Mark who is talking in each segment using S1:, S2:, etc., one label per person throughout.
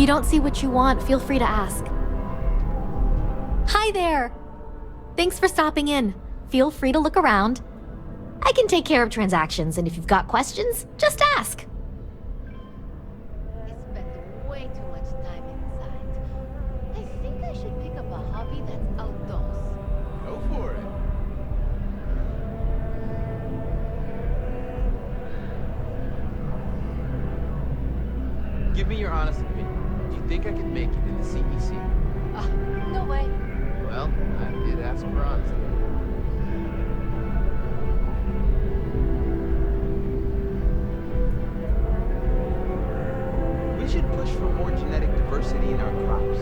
S1: you don't see what you want, feel free to ask. Hi there! Thanks for stopping in. Feel free to look around. I can take care of transactions, and if you've got questions, just ask.
S2: I spend way too much time inside. I think I should pick up a hobby that's outdoors.
S3: Go for it. Give me your honest opinion. Do you think I could make it in the CEC?
S2: No way.
S3: Well, I did ask for honesty. We should push for more genetic diversity in our crops.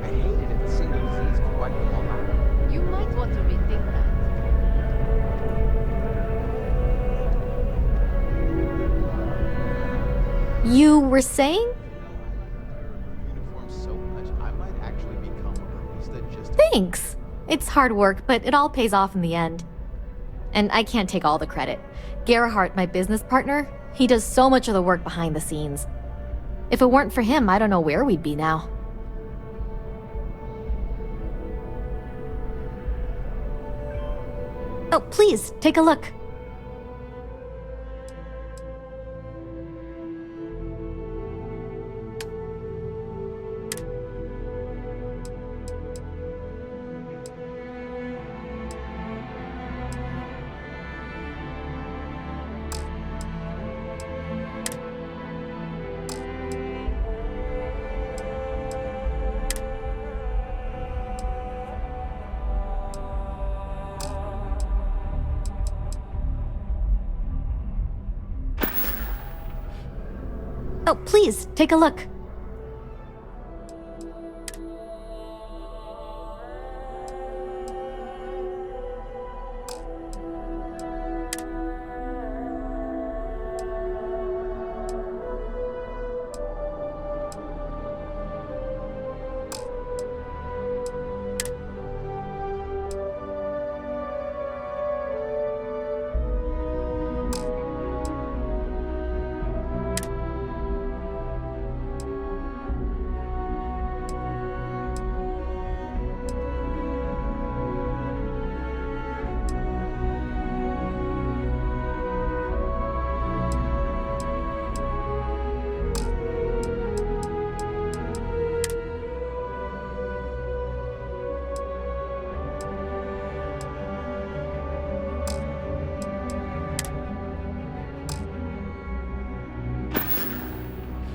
S3: I hate it if a single disease could wipe them all out.
S2: You might want to rethink that.
S1: You were saying?
S3: Uniforms so much, I might actually become a barista just to...
S1: Thanks. It's hard work, but it all pays off in the end. And I can't take all the credit. Gerhardt, my business partner, he does so much of the work behind the scenes. If it weren't for him, I don't know where we'd be now. Oh, please, take a look. Oh, please, take a look.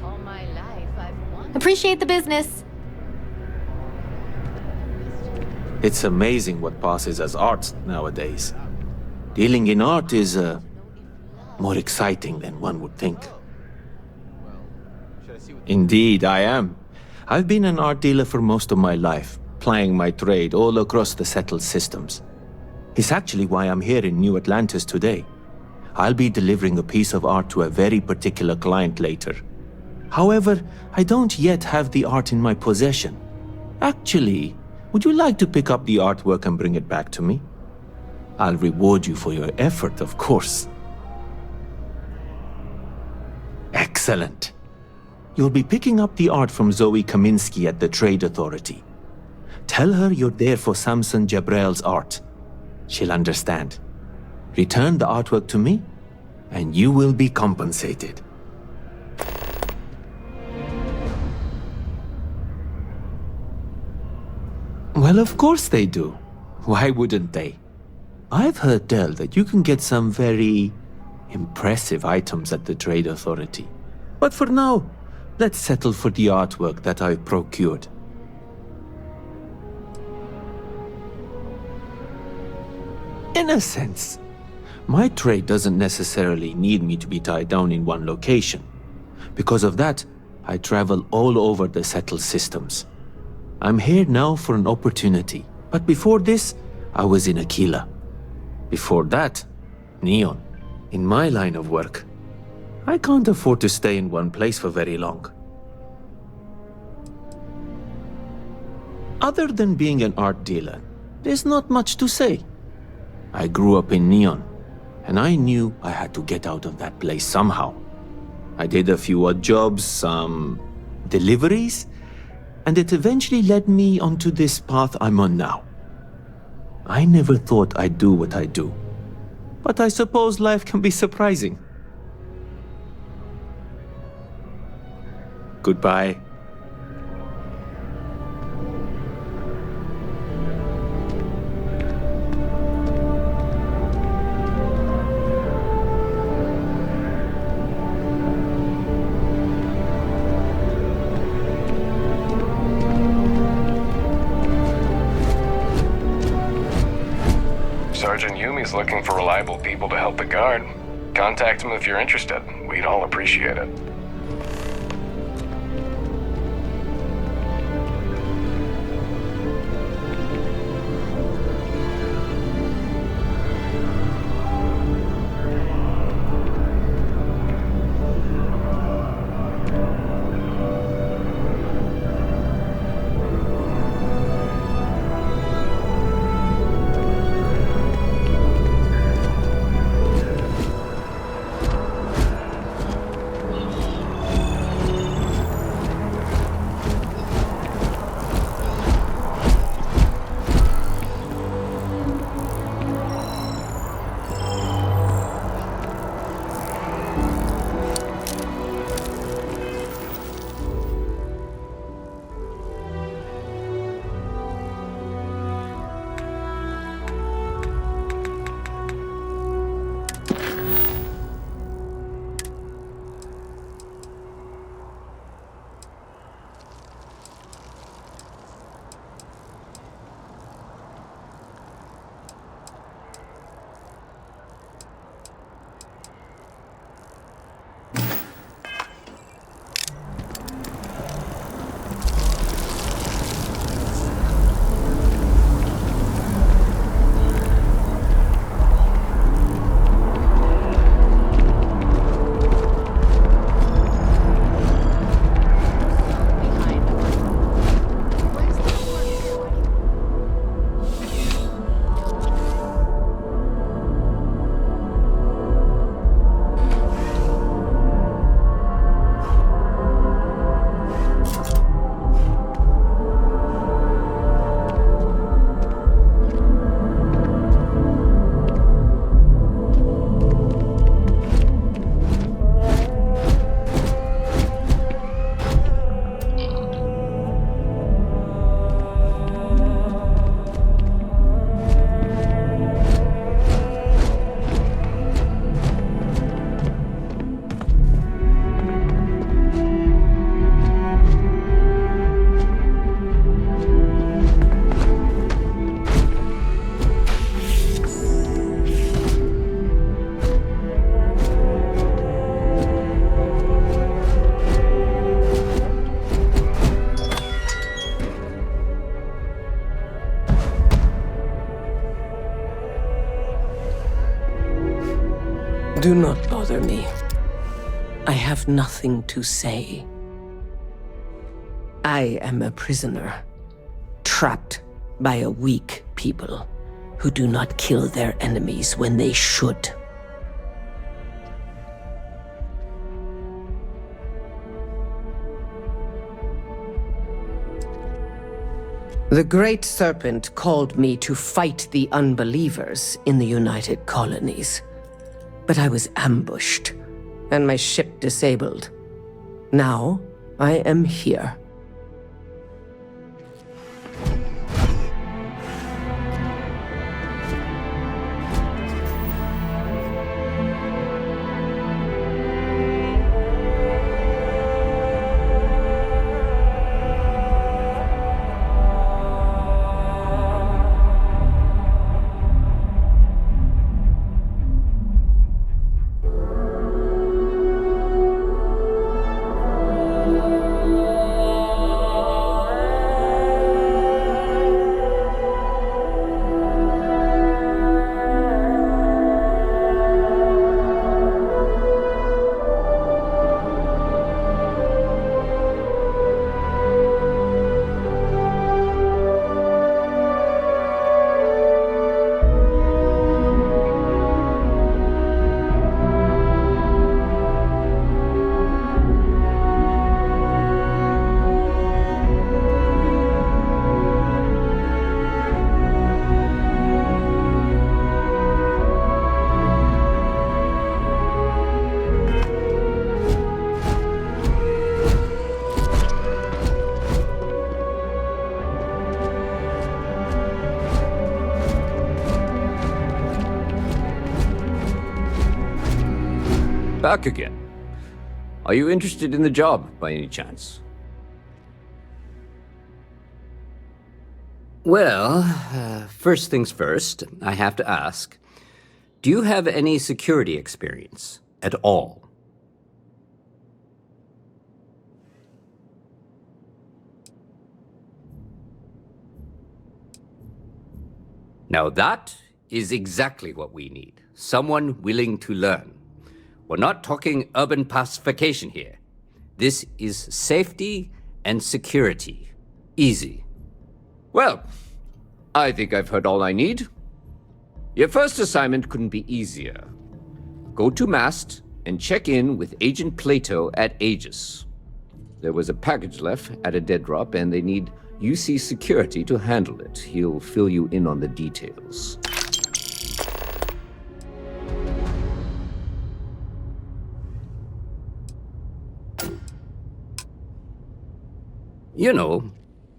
S2: All my life, I've wanted
S1: Appreciate the business.
S4: It's amazing what passes as art nowadays. Dealing in art is more exciting than one would think. Indeed, I am. I've been an art dealer for most of my life, plying my trade all across the settled systems. It's actually why I'm here in New Atlantis today. I'll be delivering a piece of art to a very particular client later. However, I don't yet have the art in my possession. Actually, would you like to pick up the artwork and bring it back to me? I'll reward you for your effort, of course. Excellent. You'll be picking up the art from Zoe Kaminsky at the Trade Authority. Tell her you're there for Samson Jabrel's art. She'll understand. Return the artwork to me, and you will be compensated. Well, of course they do. Why wouldn't they? I've heard tell that you can get some very impressive items at the Trade Authority. But for now, let's settle for the artwork that I've procured. In a sense, my trade doesn't necessarily need me to be tied down in one location. Because of that, I travel all over the settled systems. I'm here now for an opportunity, but before this, I was in Aquila. Before that, Neon. In my line of work, I can't afford to stay in one place for very long. Other than being an art dealer, there's not much to say. I grew up in Neon, and I knew I had to get out of that place somehow. I did a few odd jobs, some deliveries, and it eventually led me onto this path I'm on now. I never thought I'd do what I do, but I suppose life can be surprising. Goodbye.
S5: Sergeant Yumi's looking for reliable people to help the guard. Contact him if you're interested. We'd all appreciate it.
S6: Do not bother me. I have nothing to say. I am a prisoner, trapped by a weak people who do not kill their enemies when they should. The Great Serpent called me to fight the unbelievers in the United Colonies. But I was ambushed, and my ship disabled. Now, I am here.
S7: back again. Are you interested in the job, by any chance? Well, first things first, I have to ask, do you have any security experience at all? Now that is exactly what we need. Someone willing to learn. We're not talking urban pacification here. This is safety and security. Easy. Well, I think I've heard all I need. Your first assignment couldn't be easier. Go to Mast and check in with Agent Plato at Aegis. There was a package left at a dead drop, and they need UC security to handle it. He'll fill you in on the details. You know,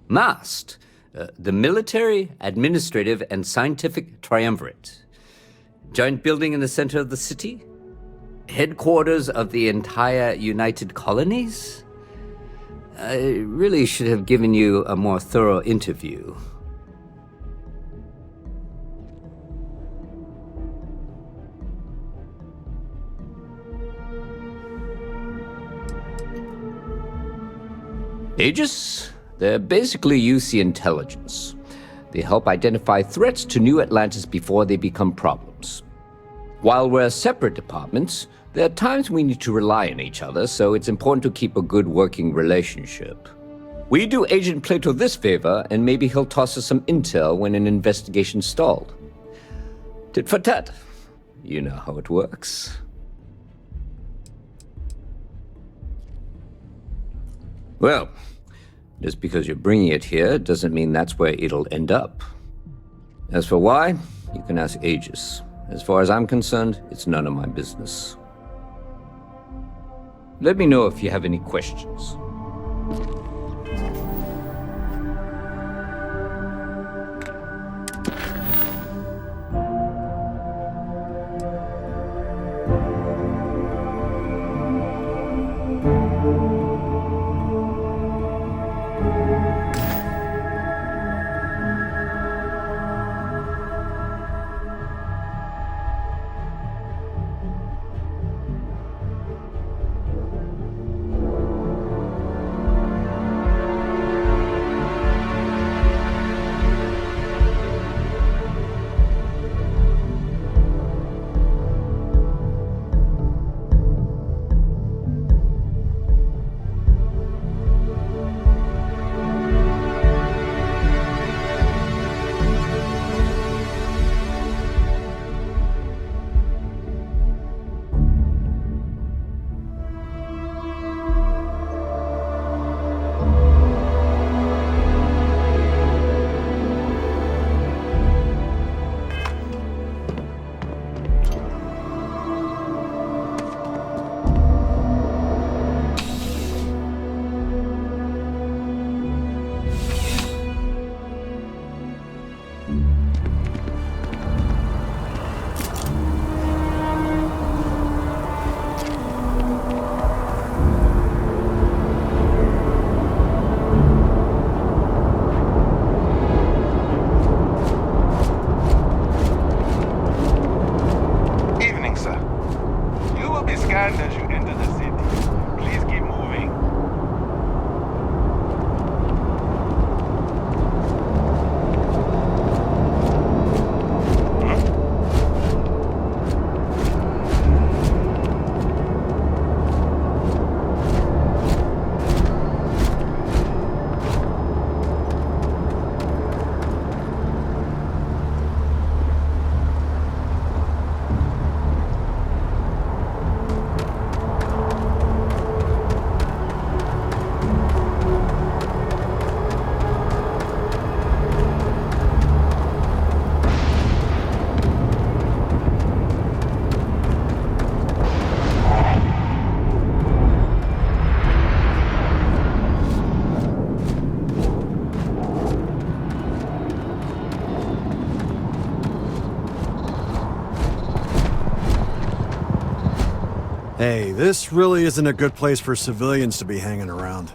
S7: MAST, the Military, Administrative, and Scientific Triumvirate. Giant building in the center of the city? Headquarters of the entire United Colonies? I really should have given you a more thorough interview. Aegis? They're basically UC intelligence. They help identify threats to New Atlantis before they become problems. While we're separate departments, there are times we need to rely on each other, so it's important to keep a good working relationship. We do Agent Plato this favor, and maybe he'll toss us some intel when an investigation stalled. Tit for tat. You know how it works. Well, just because you're bringing it here doesn't mean that's where it'll end up. As for why, you can ask Aegis. As far as I'm concerned, it's none of my business. Let me know if you have any questions.
S8: Hey, this really isn't a good place for civilians to be hanging around.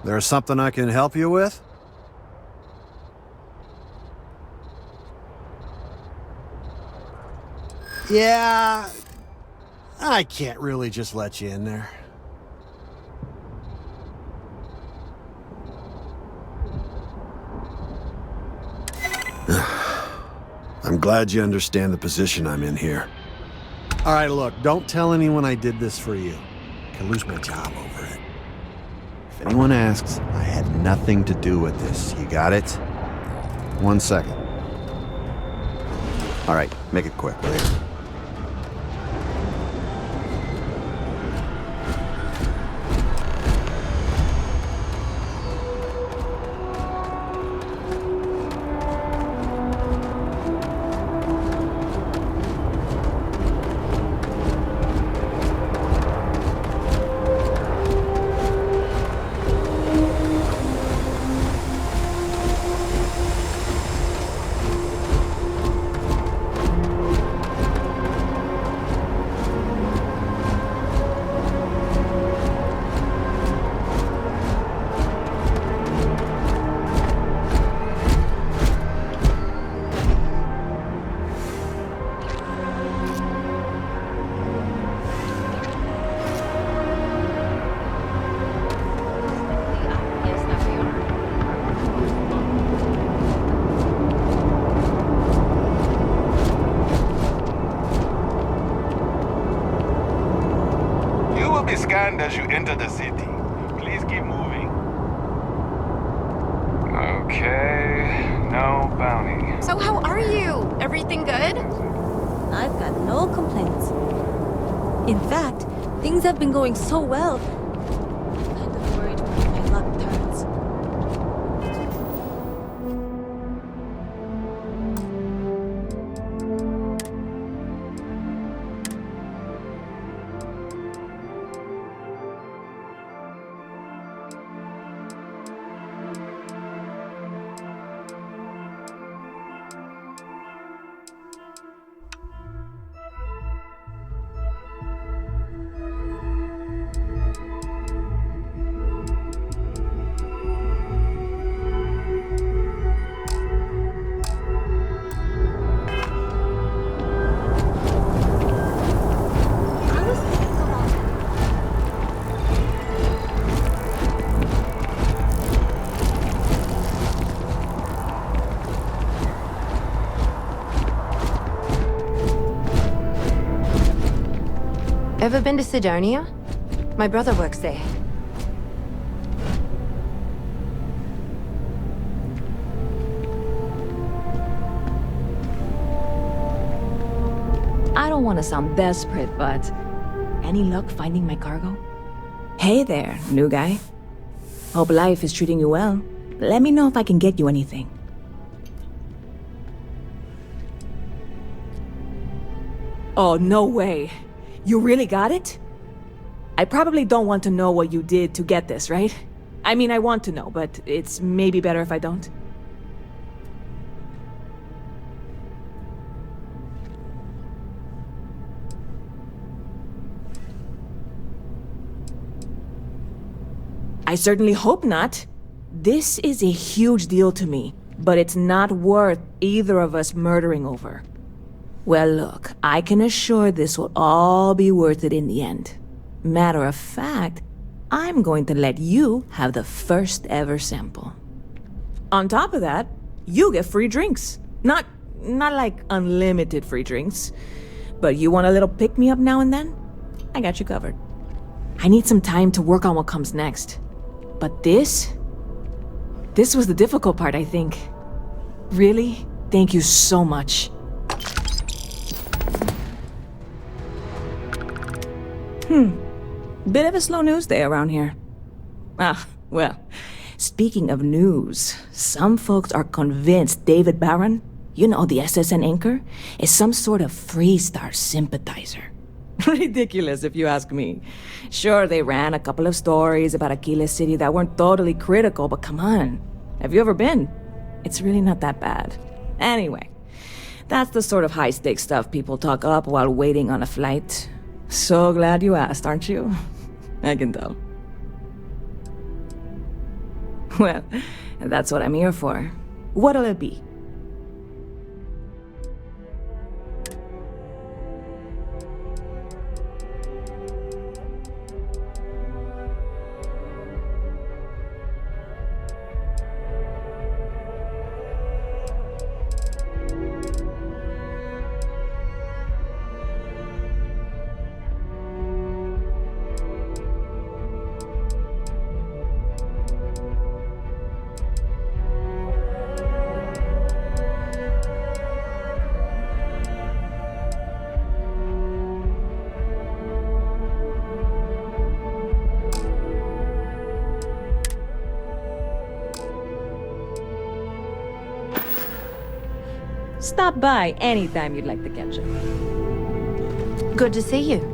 S8: There's something I can help you with? Yeah, I can't really just let you in there. I'm glad you understand the position I'm in here. All right, look, don't tell anyone I did this for you. I could lose my job over it. If anyone asks, I had nothing to do with this. You got it? 1 second. All right, make it quick, will you?
S5: Scanned as you enter the city. Please keep moving. Okay, no bounty.
S9: So how are you? Everything good?
S10: I've got no complaints. In fact, things have been going so well. I'm kind of worried when my luck turns.
S9: Ever been to Sidonia? My brother works there.
S11: I don't want to sound desperate, but any luck finding my cargo?
S12: Hey there, new guy. Hope life is treating you well. Let me know if I can get you anything. Oh, no way. You really got it? I probably don't want to know what you did to get this, right? I mean, I want to know, but it's maybe better if I don't. I certainly hope not. This is a huge deal to me, but it's not worth either of us murdering over. Well, look, I can assure this will all be worth it in the end. Matter of fact, I'm going to let you have the first ever sample. On top of that, you get free drinks. Not like unlimited free drinks, but you want a little pick-me-up now and then? I got you covered. I need some time to work on what comes next. But this was the difficult part, I think. Really, thank you so much. Bit of a slow news day around here. Ah, well, speaking of news, some folks are convinced David Barron, you know, the SSN anchor, is some sort of Freestar sympathizer. Ridiculous, if you ask me. Sure, they ran a couple of stories about Aquila City that weren't totally critical, but come on. Have you ever been? It's really not that bad. Anyway, that's the sort of high-stakes stuff people talk up while waiting on a flight. So glad you asked, aren't you? I can tell. Well, that's what I'm here for. What'll it be? Stop by anytime you'd like to catch up.
S9: Good to see you.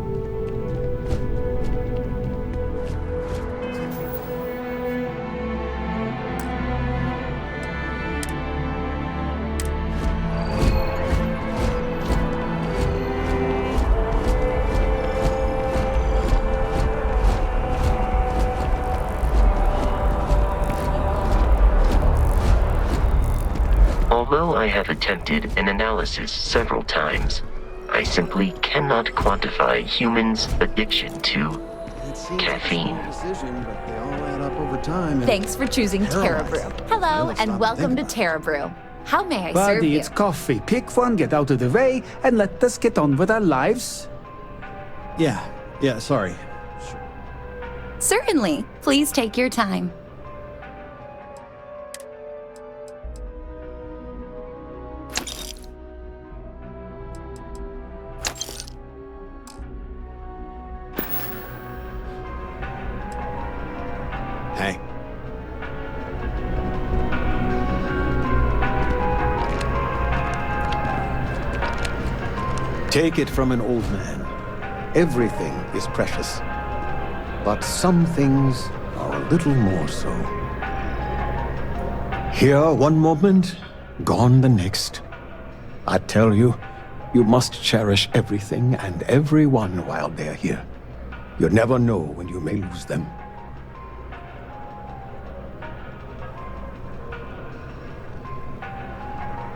S13: Although I have attempted an analysis several times, I simply cannot quantify humans' addiction to caffeine.
S14: Thanks for choosing Terra Brew. Hello, and welcome to Terra Brew. How may I serve
S15: Buddy,
S14: you?
S15: it's coffee. Pick one, get out of the way, and let us get on with our lives.
S8: Yeah, sorry.
S14: Certainly. Please take your time.
S8: Hey.
S16: Take it from an old man. Everything is precious. But some things are a little more so. Here one moment, gone the next. I tell you, you must cherish everything and everyone while they're here. You never know when you may lose them.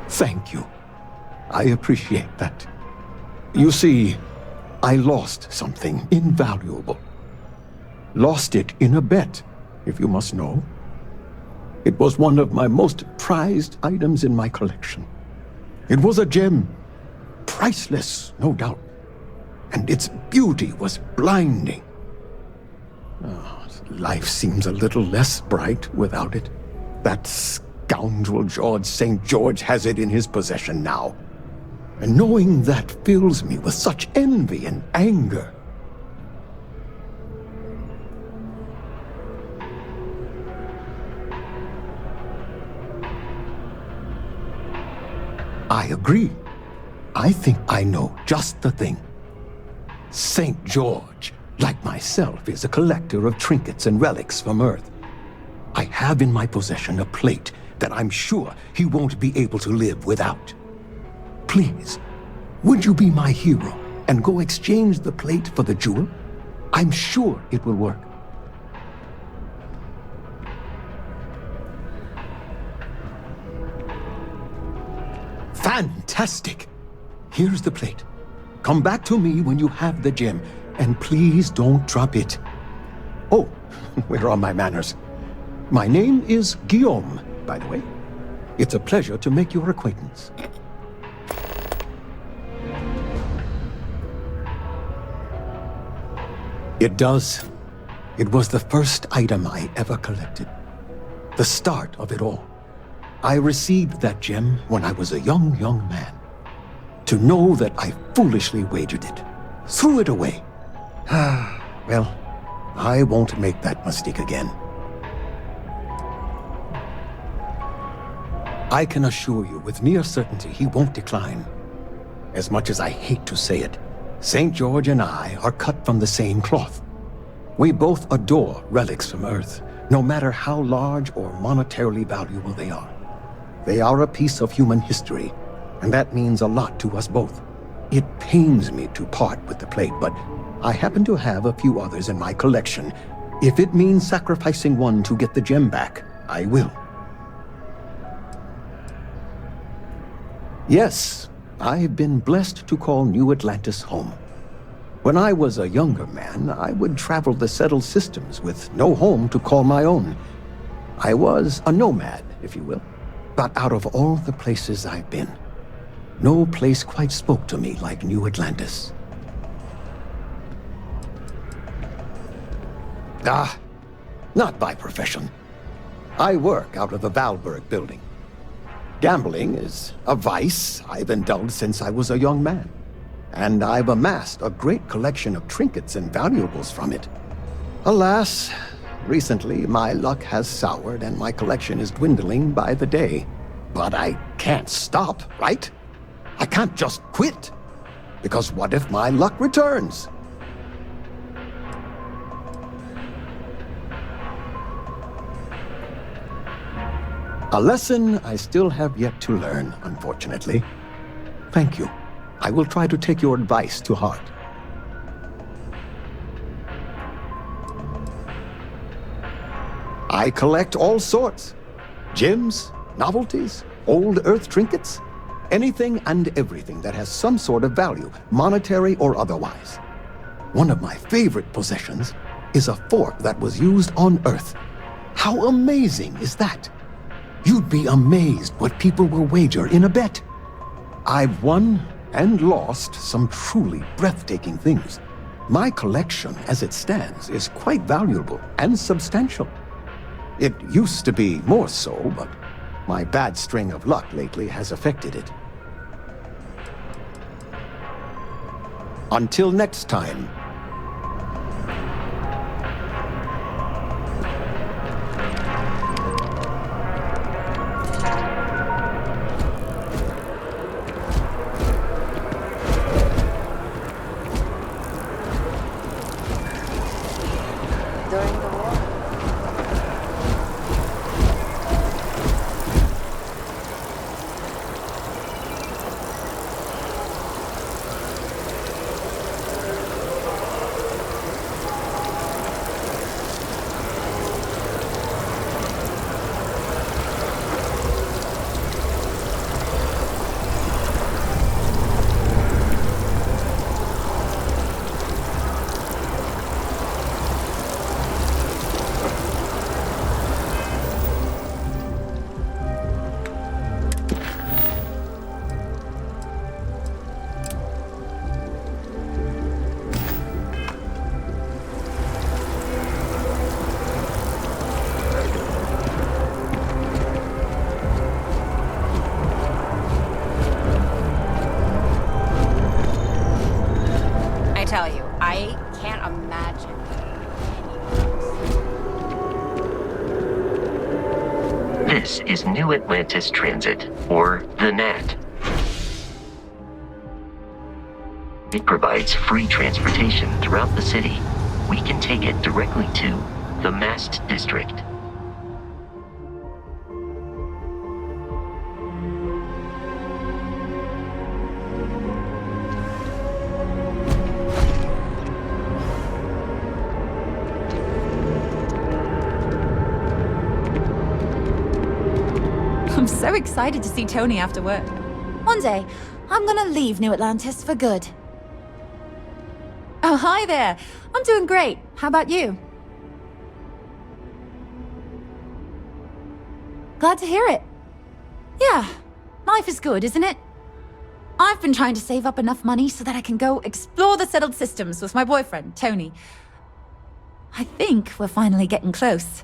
S16: Thank you. I appreciate that. You see, I lost something invaluable. Lost it in a bet, if you must know. It was one of my most prized items in my collection. It was a gem. Priceless, no doubt. And its beauty was blinding. Oh, life seems a little less bright without it. That scoundrel George St. George has it in his possession now. And knowing that fills me with such envy and anger. I agree. I think I know just the thing. St. George, like myself, is a collector of trinkets and relics from Earth. I have in my possession a plate that I'm sure he won't be able to live without. Please, would you be my hero and go exchange the plate for the jewel? I'm sure it will work. Fantastic! Here's the plate. Come back to me when you have the gem, and please don't drop it. Oh, where are my manners? My name is Guillaume, by the way. It's a pleasure to make your acquaintance. It does. It was the first item I ever collected. The start of it all. I received that gem when I was a young man. To know that I foolishly wagered it, threw it away. Well, I won't make that mistake again. I can assure you with near certainty he won't decline. As much as I hate to say it, St. George and I are cut from the same cloth. We both adore relics from Earth, no matter how large or monetarily valuable they are. They are a piece of human history, and that means a lot to us both, It pains me to part with the plate, but I happen to have a few others in my collection. If it means sacrificing one to get the gem back, I will. Yes, I've been blessed to call New Atlantis home. When I was a younger man, I would travel the settled systems with no home to call my own. I was a nomad, if you will. But out of all the places I've been, no place quite spoke to me like New Atlantis. Not by profession. I work out of the Valberg building. Gambling is a vice I've indulged since I was a young man, and I've amassed a great collection of trinkets and valuables from it. Alas, recently my luck has soured and my collection is dwindling by the day. But I can't stop, right? I can't just quit. Because what if my luck returns? A lesson I still have yet to learn, unfortunately. Thank you. I will try to take your advice to heart. I collect all sorts. Gems, novelties, old Earth trinkets. Anything and everything that has some sort of value, monetary or otherwise. One of my favorite possessions is a fork that was used on Earth. How amazing is that? You'd be amazed what people will wager in a bet. I've won and lost some truly breathtaking things. My collection, as it stands, is quite valuable and substantial. It used to be more so, but my bad string of luck lately has affected it. Until next time.
S2: During the war.
S14: Tell you, I can't imagine.
S13: This is New Atlantis Transit, or the NAT. It provides free transportation throughout the city. We can take it directly to the Mast District.
S11: I'm so excited to see Tony after work. One day, I'm gonna leave New Atlantis for good. Oh, hi there. I'm doing great. How about you? Glad to hear it. Yeah, life is good, isn't it? I've been trying to save up enough money so that I can go explore the settled systems with my boyfriend, Tony. I think we're finally getting close.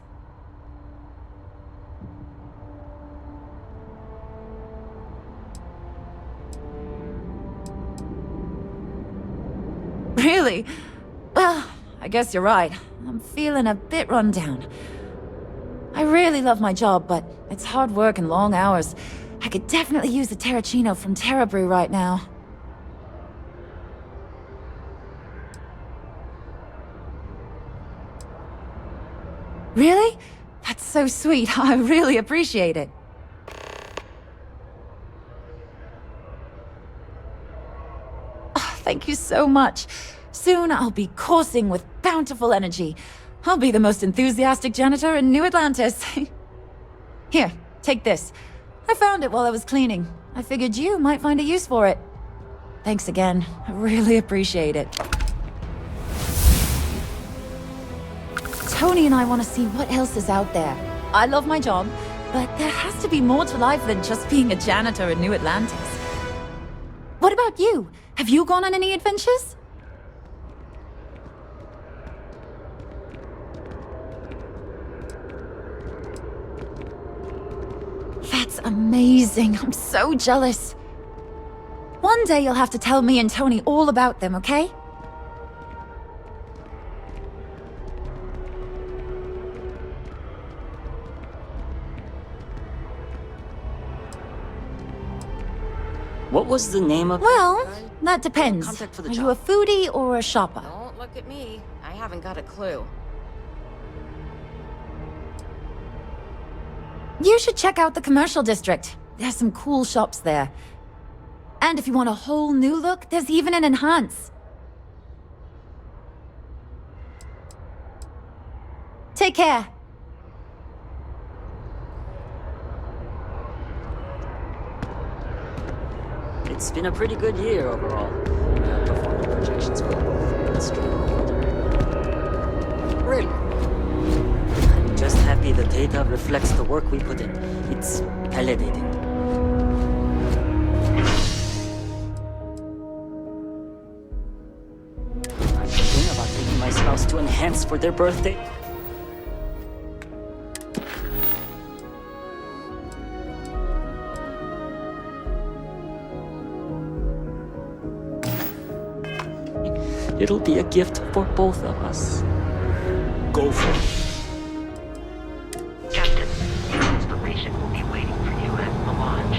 S11: Really? Well, I guess you're right. I'm feeling a bit run down. I really love my job, but it's hard work and long hours. I could definitely use the Terracino from Terra Brew right now. Really? That's so sweet. I really appreciate it. Thank you so much. Soon I'll be coursing with bountiful energy. I'll be the most enthusiastic janitor in New Atlantis. Here, take this. I found it while I was cleaning. I figured you might find a use for it. Thanks again. I really appreciate it. Tony and I want to see what else is out there. I love my job, but there has to be more to life than just being a janitor in New Atlantis. What about you? Have you gone on any adventures? That's amazing. I'm so jealous. One day you'll have to tell me and Tony all about them, okay?
S17: What was the name of...
S11: Well, that depends.
S17: Contact for the
S11: Are
S17: job.
S11: you a foodie or a shopper?
S14: Don't look at me. I haven't got a clue.
S11: You should check out the commercial district. There's some cool shops there. And if you want a whole new look, there's even an enhance. Take care.
S17: It's been a pretty good year overall. Performing projections for both industry and order.
S14: Really?
S17: I'm just happy the data reflects the work we put in. It's validating. I'm thinking about taking my spouse to Enhance for their birthday. It'll be a gift for both of us.
S16: Go for it.
S13: Captain, your installation will be waiting for you at the launch.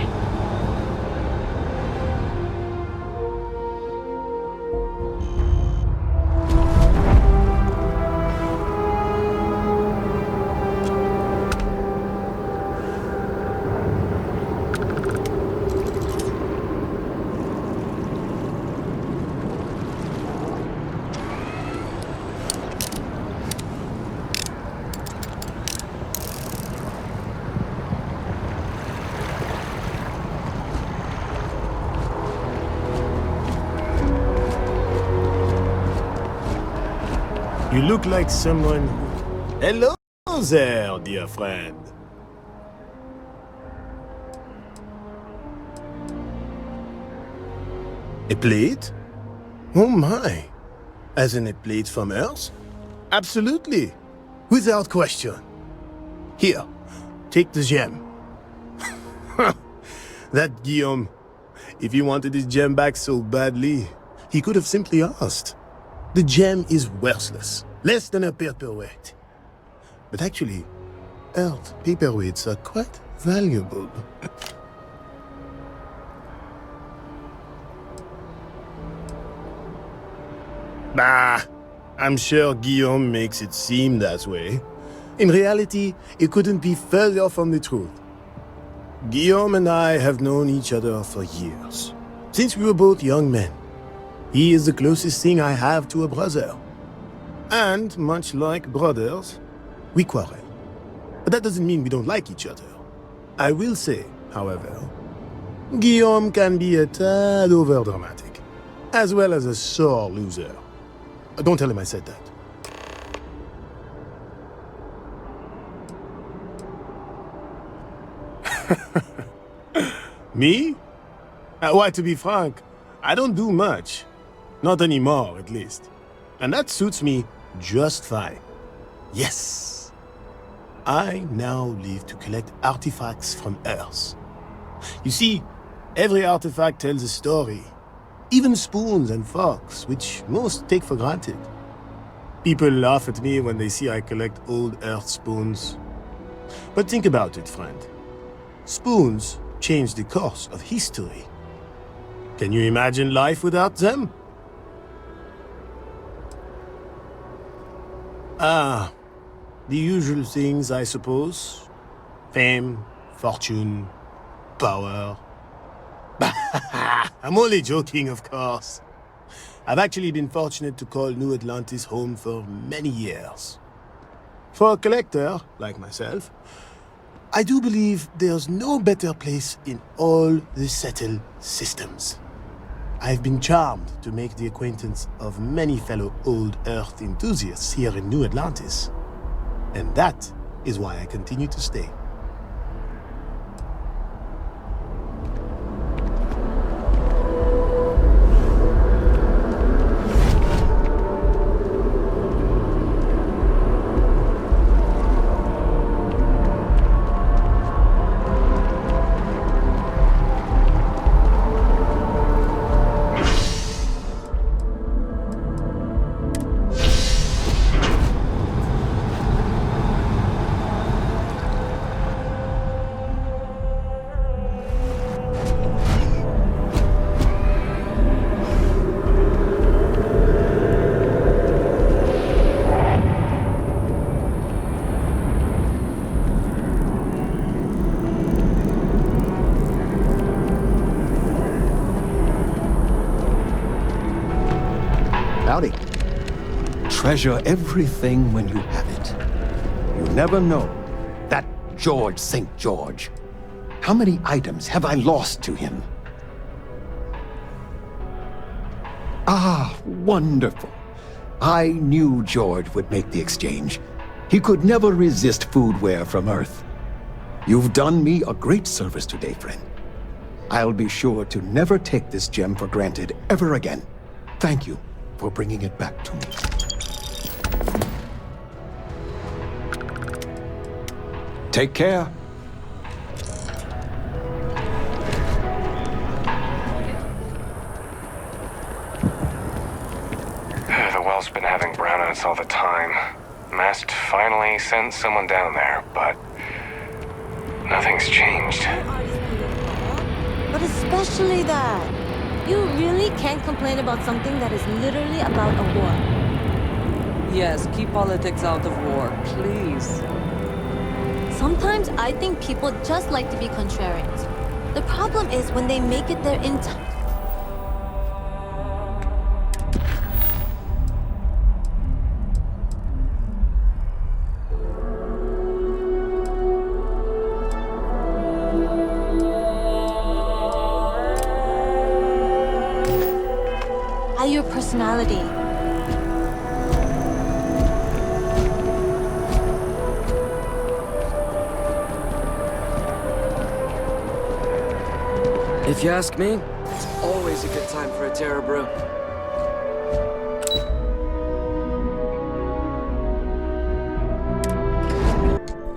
S18: You look like someone... Hello there, dear friend. A plate? Oh my. As in a plate from Earth? Absolutely. Without question. Here, take the gem. That Guillaume, if he wanted his gem back so badly, he could have simply asked. The gem is worthless, less than a paperweight. But actually, Earth paperweights are quite valuable. Bah, I'm sure Guillaume makes it seem that way. In reality, it couldn't be further from the truth. Guillaume and I have known each other for years, since we were both young men. He is the closest thing I have to a brother. And, much like brothers, we quarrel. But that doesn't mean we don't like each other. I will say, however, Guillaume can be a tad overdramatic, as well as a sore loser. Don't tell him I said that. Me? Why, to be frank, I don't do much. Not anymore, at least. And that suits me just fine. Yes. I now live to collect artifacts from Earth. You see, every artifact tells a story. Even spoons and forks, which most take for granted. People laugh at me when they see I collect old Earth spoons. But think about it, friend. Spoons change the course of history. Can you imagine life without them? Ah, the usual things, I suppose. Fame, fortune, power. I'm only joking, of course. I've actually been fortunate to call New Atlantis home for many years. For a collector, like myself, I do believe there's no better place in all the settled systems. I've been charmed to make the acquaintance of many fellow old Earth enthusiasts here in New Atlantis. And that is why I continue to stay.
S16: Howdy. Treasure everything when you have it. You never know. That George St. George. How many items have I lost to him? Ah, wonderful. I knew George would make the exchange. He could never resist foodware from Earth. You've done me a great service today, friend. I'll be sure to never take this gem for granted ever again. Thank you for bringing it back to me. Take care.
S5: The well's been having brownouts all the time. Mast finally sent someone down there, but nothing's changed.
S10: But especially that. You really can't complain about something that is literally about a war.
S19: Yes, keep politics out of war, please.
S10: Sometimes I think people just like to be contrarians. The problem is when they make it their entire... your personality.
S19: If you ask me, it's always a good time for a Terra Brew.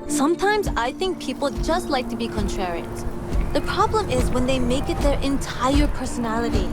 S10: Sometimes I think people just like to be contrarians. The problem is when they make it their entire personality.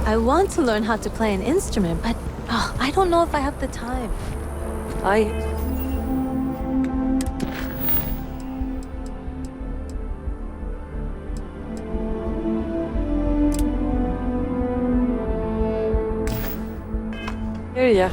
S10: I want to learn how to play an instrument, but I don't know if I have the time.
S19: Hear ya.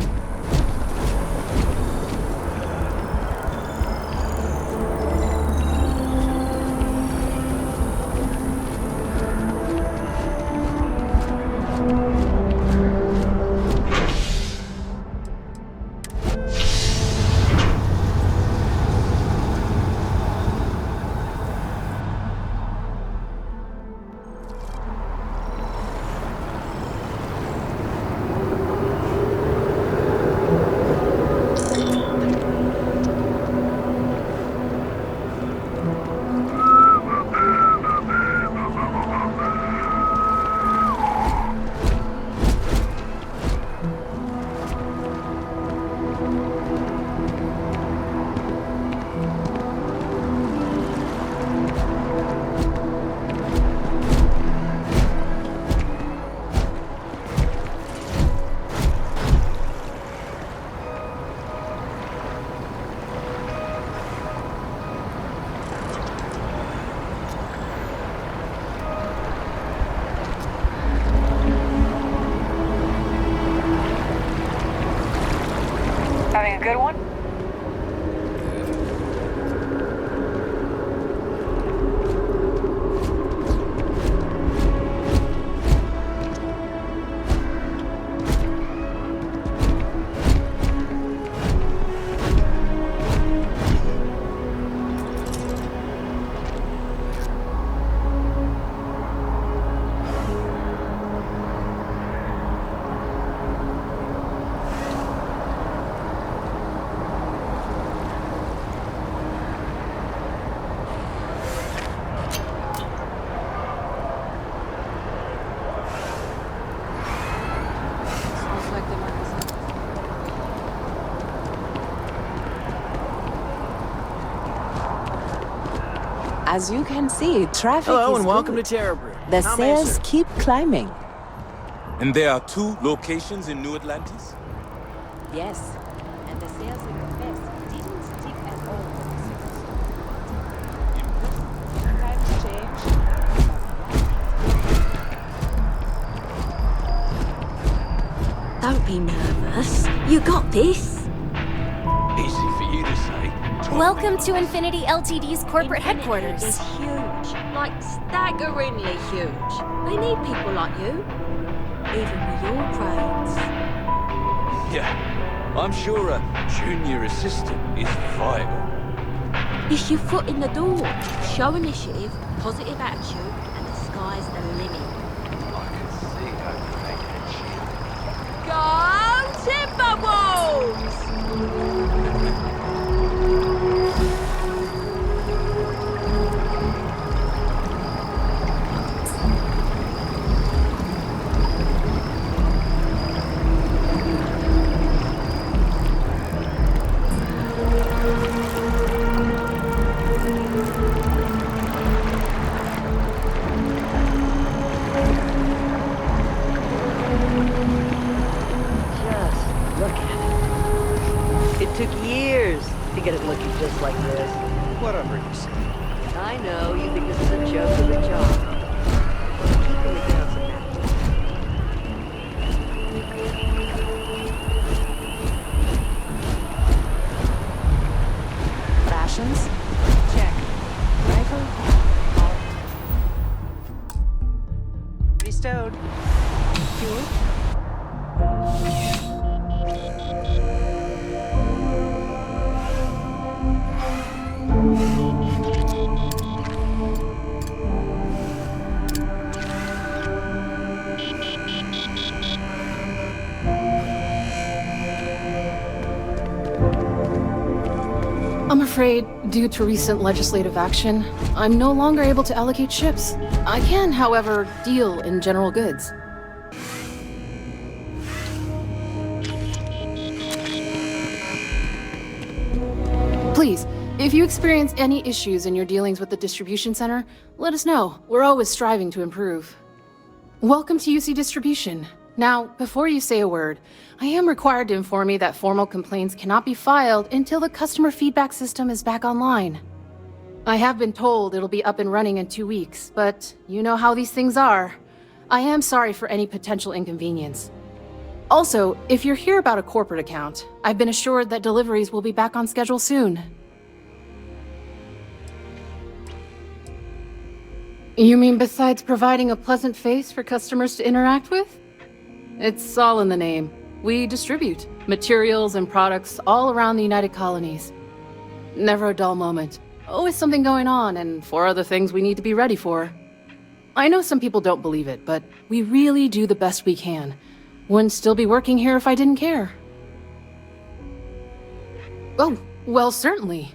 S20: Having a good one?
S12: As you can see, traffic
S21: Hello
S12: is
S21: and welcome
S12: good.
S21: to Terrabrew.
S12: The
S21: How may I
S12: sales
S21: serve?
S12: keep climbing.
S22: And there are 2 locations in New Atlantis?
S12: Yes, and the sales in the best didn't stick at all. Times change.
S23: Don't be nervous. You got this.
S22: Easy for you to say.
S1: Welcome to Infinity Ltd's corporate headquarters.
S23: It's huge. Like, staggeringly huge. They need people like you. Even with your brains.
S22: Yeah, I'm sure a junior assistant is vital.
S23: It's your foot in the door. Show initiative, positive attitude, and the sky's the limit.
S22: I can see how you make it cheap.
S23: Go
S17: Just look at it. It took years to get it looking just like this.
S22: Whatever you say.
S17: I know you think this is a joke of a job. But I'm keeping the doubts about
S12: Rations? Check. Rifle? Bestowed. Fuel?
S24: I'm afraid, due to recent legislative action, I'm no longer able to allocate ships. I can, however, deal in general goods. Please, if you experience any issues in your dealings with the distribution center, let us know. We're always striving to improve. Welcome to UC Distribution. Now, before you say a word, I am required to inform you that formal complaints cannot be filed until the customer feedback system is back online. I have been told it'll be up and running in 2 weeks, but you know how these things are. I am sorry for any potential inconvenience. Also, if you're here about a corporate account, I've been assured that deliveries will be back on schedule soon. You mean besides providing a pleasant face for customers to interact with? It's all in the name. We distribute materials and products all around the United Colonies. Never a dull moment. Always something going on and 4 other things we need to be ready for. I know some people don't believe it, but we really do the best we can. Wouldn't still be working here if I didn't care. Oh, well, certainly.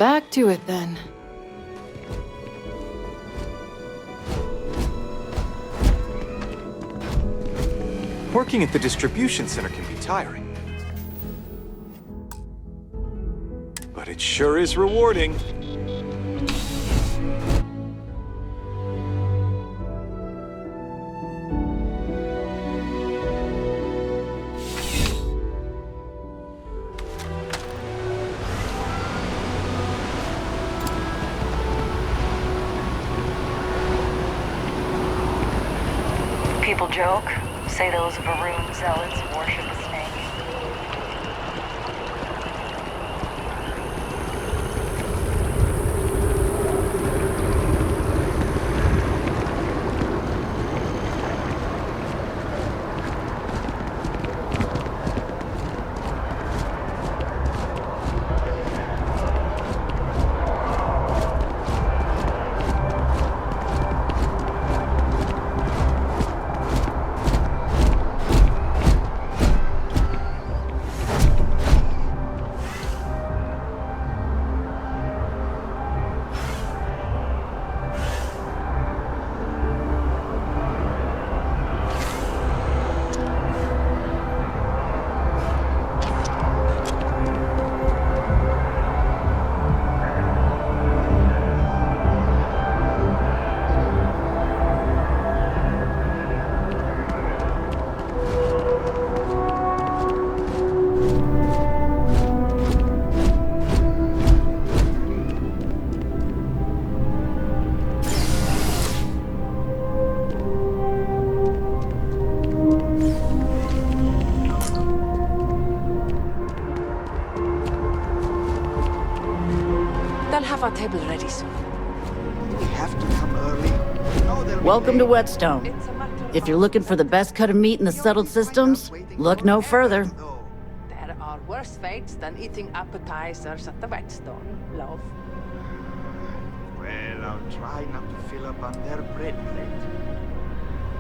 S24: Back to it then.
S3: Working at the distribution center can be tiring. But it sure is rewarding.
S20: People joke, say those Varun zealots worship a snake.
S4: They'll have our table ready soon.
S6: We have to come early.
S21: Welcome to Whetstone. If you're looking for the best cut of meat in the settled systems, look no further.
S4: There are worse fates than eating appetizers at the Whetstone, love.
S6: Well, I'll try not to fill up on their bread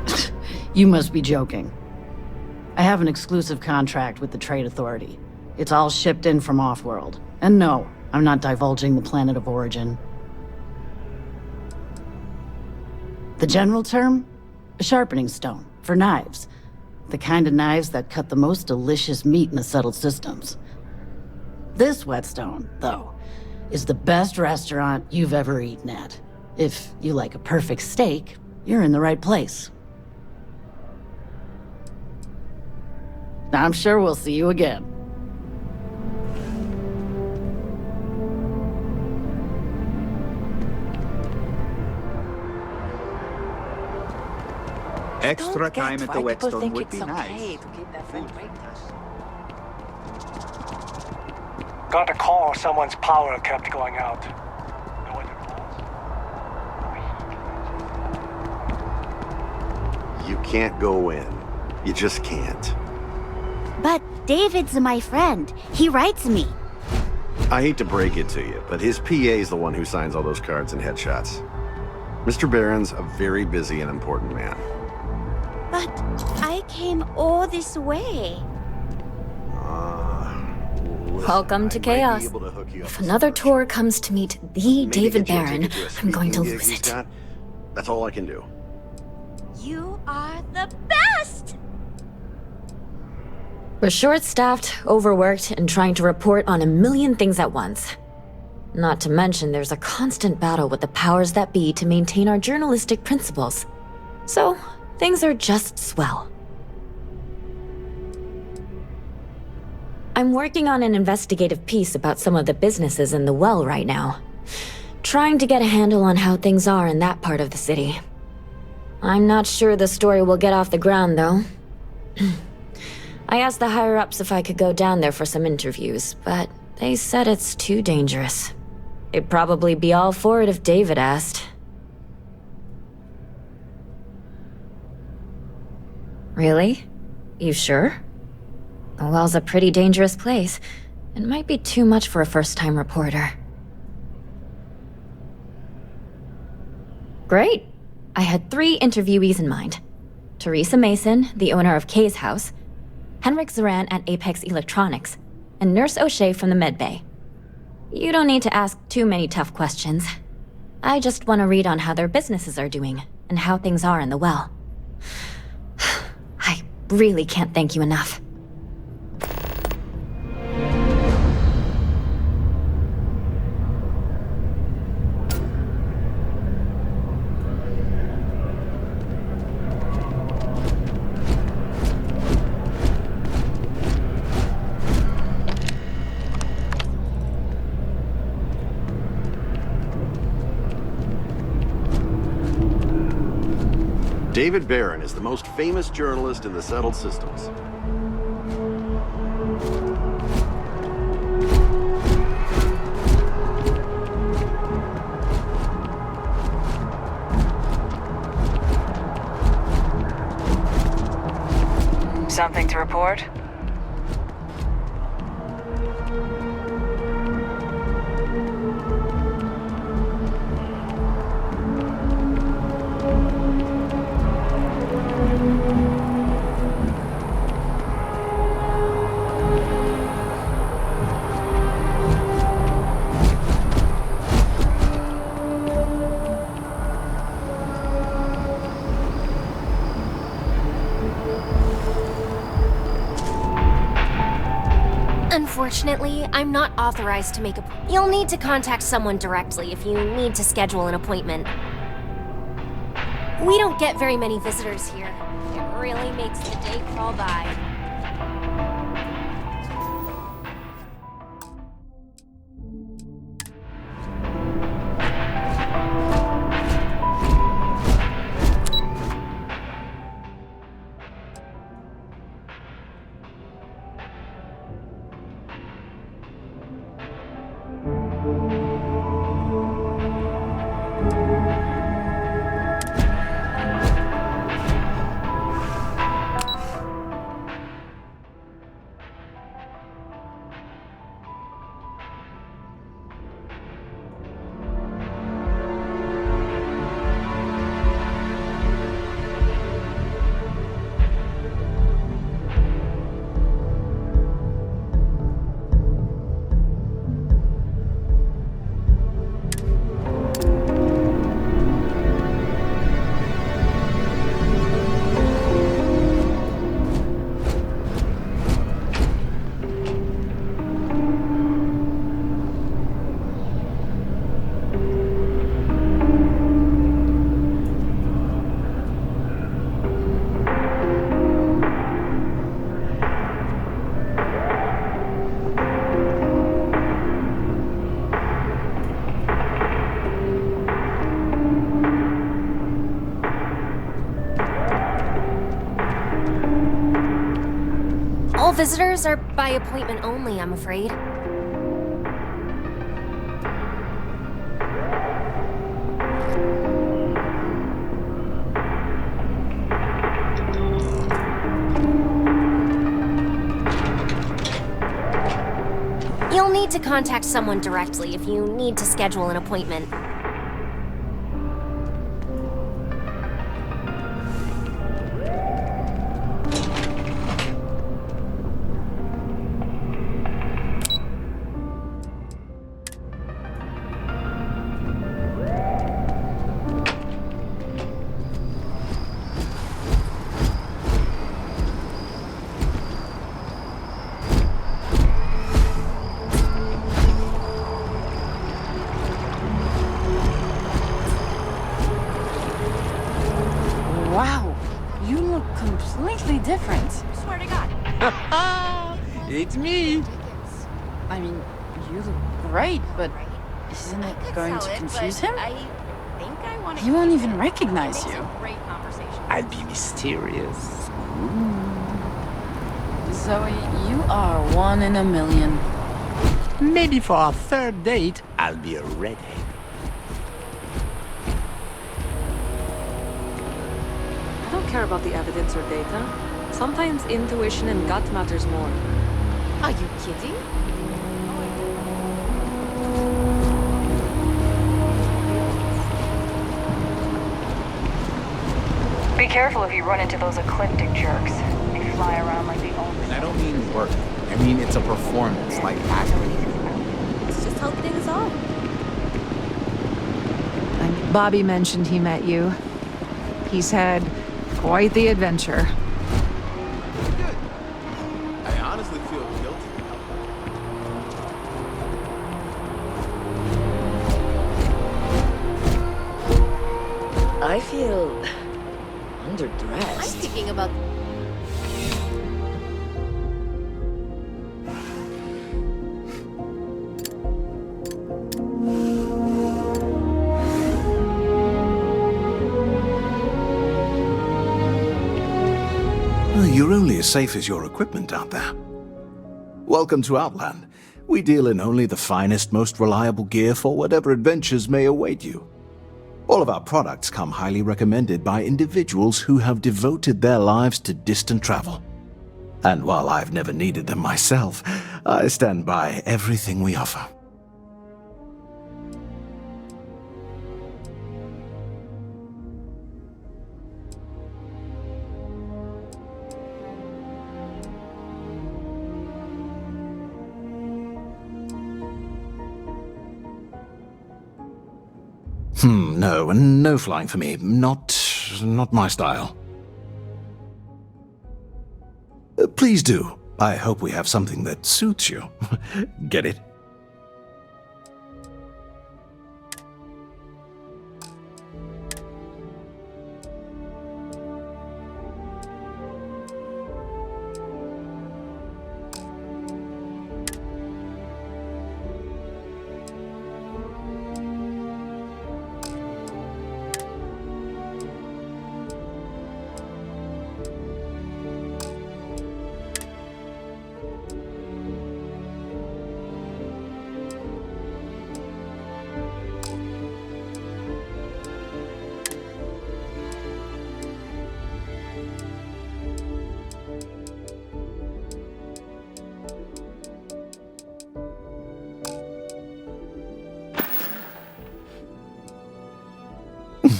S6: plate.
S21: You must be joking. I have an exclusive contract with the Trade Authority. It's all shipped in from off-world. And no, I'm not divulging the planet of origin. The general term? A sharpening stone, for knives. The kind of knives that cut the most delicious meat in the settled systems. This Whetstone, though, is the best restaurant you've ever eaten at. If you like a perfect steak, you're in the right place. I'm sure we'll see you again.
S6: Extra time at the Whetstone would be
S4: It's
S6: nice.
S4: okay to keep their friend waiting.
S25: Got a call, someone's power kept going out. Know what it was?
S8: You can't go in. You just can't.
S26: But David's my friend. He writes me.
S8: I hate to break it to you, but his PA is the one who signs all those cards and headshots. Mr. Barron's a very busy and important man.
S26: But I came all this way.
S1: Welcome to chaos. If another tour comes to meet the David Barron, I'm going to lose it.
S8: That's all I can do.
S26: You are the best!
S1: We're short-staffed, overworked, and trying to report on a million things at once. Not to mention, there's a constant battle with the powers that be to maintain our journalistic principles. So, things are just swell. I'm working on an investigative piece about some of the businesses in the well right now. Trying to get a handle on how things are in that part of the city. I'm not sure the story will get off the ground, though. I asked the higher-ups if I could go down there for some interviews, but they said it's too dangerous. They'd probably be all for it if David asked. Really? You sure? The well's a pretty dangerous place. It might be too much for a first-time reporter. Great. I had 3 interviewees in mind. Teresa Mason, the owner of Kay's house, Henrik Zoran at Apex Electronics, and Nurse O'Shea from the Med Bay.
S2: You don't need to ask too many tough questions. I just want to read on how their businesses are doing, and how things are in the well. I really can't thank you enough.
S7: David Barron is the most famous journalist in the settled systems.
S20: Something to report?
S9: Unfortunately, I'm not authorized to make a... You'll need to contact someone directly if you need to schedule an appointment. We don't get very many visitors here. It really makes the day crawl by. All visitors are by appointment only, I'm afraid. You'll need to contact someone directly if you need to schedule an appointment.
S19: Wow, you look completely different.
S20: Swear to God.
S19: It's me. I mean, you look great, but isn't it going to confuse him? He won't even recognize you.
S11: I'll be mysterious.
S19: Zoe, you are one in a million.
S11: Maybe for our third date, I'll be a redhead.
S14: I don't care about the evidence or data. Sometimes intuition and gut matters more.
S9: Are you kidding?
S20: Be careful if you run into those ecliptic jerks. They fly around like the only.
S15: And I don't mean work. I mean it's a performance, like acting.
S20: It's just
S26: how things are.
S5: Bobby mentioned he met you. He's had quite the adventure.
S7: Good. I honestly feel guilty.
S17: I feel underdressed.
S26: I'm thinking about.
S10: You're only as safe as your equipment out there. Welcome to Outland. We deal in only the finest, most reliable gear for whatever adventures may await you. All of our products come highly recommended by individuals who have devoted their lives to distant travel. And while I've never needed them myself, I stand by everything we offer. No flying for me. Not my style. Please do. I hope we have something that suits you. Get it?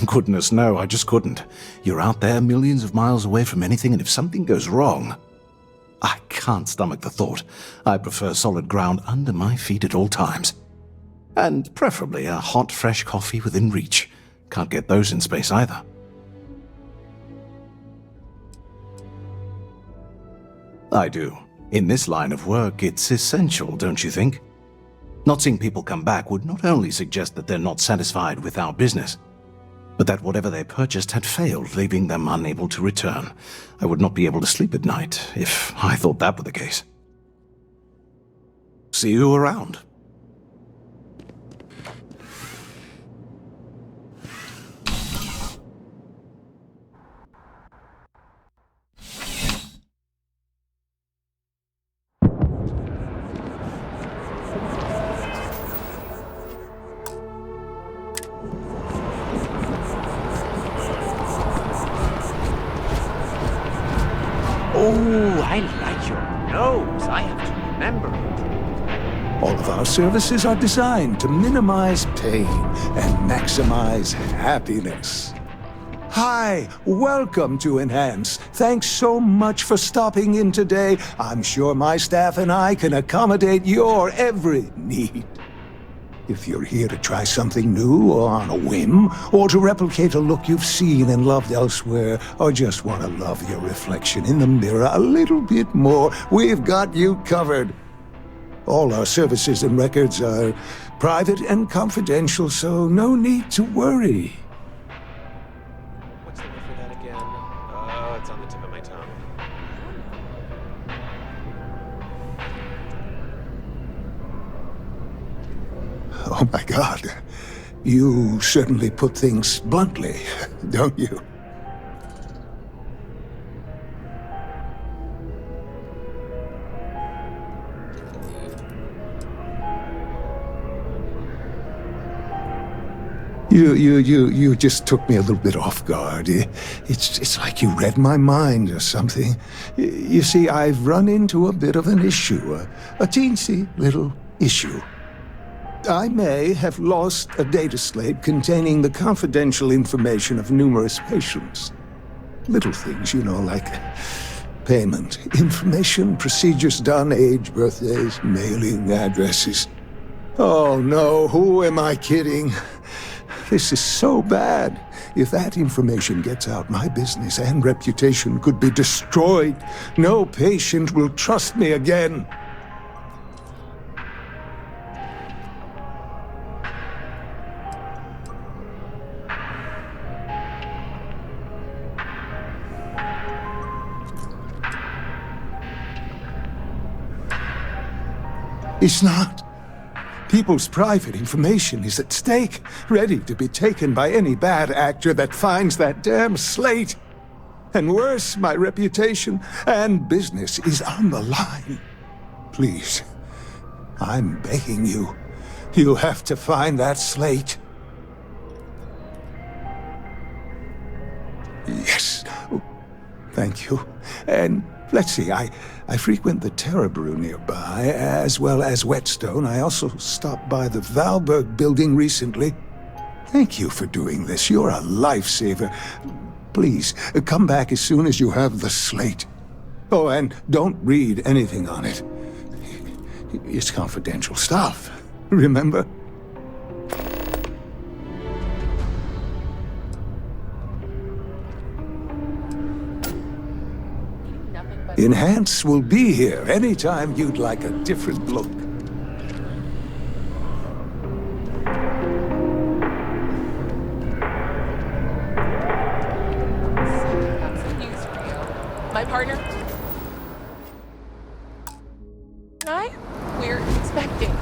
S10: Goodness, no, I just couldn't. You're out there millions of miles away from anything, and if something goes wrong, I can't stomach the thought. I prefer solid ground under my feet at all times. And preferably a hot, fresh coffee within reach. Can't get those in space either. I do. In this line of work, it's essential, don't you think? Not seeing people come back would not only suggest that they're not satisfied with our business, but that whatever they purchased had failed, leaving them unable to return. I would not be able to sleep at night if I thought that were the case. See you around.
S6: Oh, I like your nose. I have to remember it.
S13: All of our services are designed to minimize pain and maximize happiness. Hi, welcome to Enhance. Thanks so much for stopping in today. I'm sure my staff and I can accommodate your every need. If you're here to try something new or on a whim, or to replicate a look you've seen and loved elsewhere, or just want to love your reflection in the mirror a little bit more, we've got you covered. All our services and records are private and confidential, so no need to worry.
S3: What's the word for that again? Oh, it's on the tip of my tongue.
S13: Oh my God. You certainly put things bluntly, don't you? You just took me a little bit off guard. It's like you read my mind or something. You see, I've run into a bit of an issue, a teensy little issue. I may have lost a data slate containing the confidential information of numerous patients. Little things, you know, like payment, information, procedures done, age, birthdays, mailing addresses. Oh no, who am I kidding? This is so bad. If that information gets out, my business and reputation could be destroyed. No patient will trust me again. It's not. People's private information is at stake, ready to be taken by any bad actor that finds that damn slate. And worse, my reputation and business is on the line. Please, I'm begging you. You have to find that slate. Yes. Thank you. And let's see, I frequent the Terror Brew nearby, as well as Whetstone. I also stopped by the Valberg building recently. Thank you for doing this. You're a lifesaver. Please, come back as soon as you have the slate. Oh, and don't read anything on it. It's confidential stuff, remember? Enhance will be here anytime you'd like a different look.
S12: My partner? We're expecting.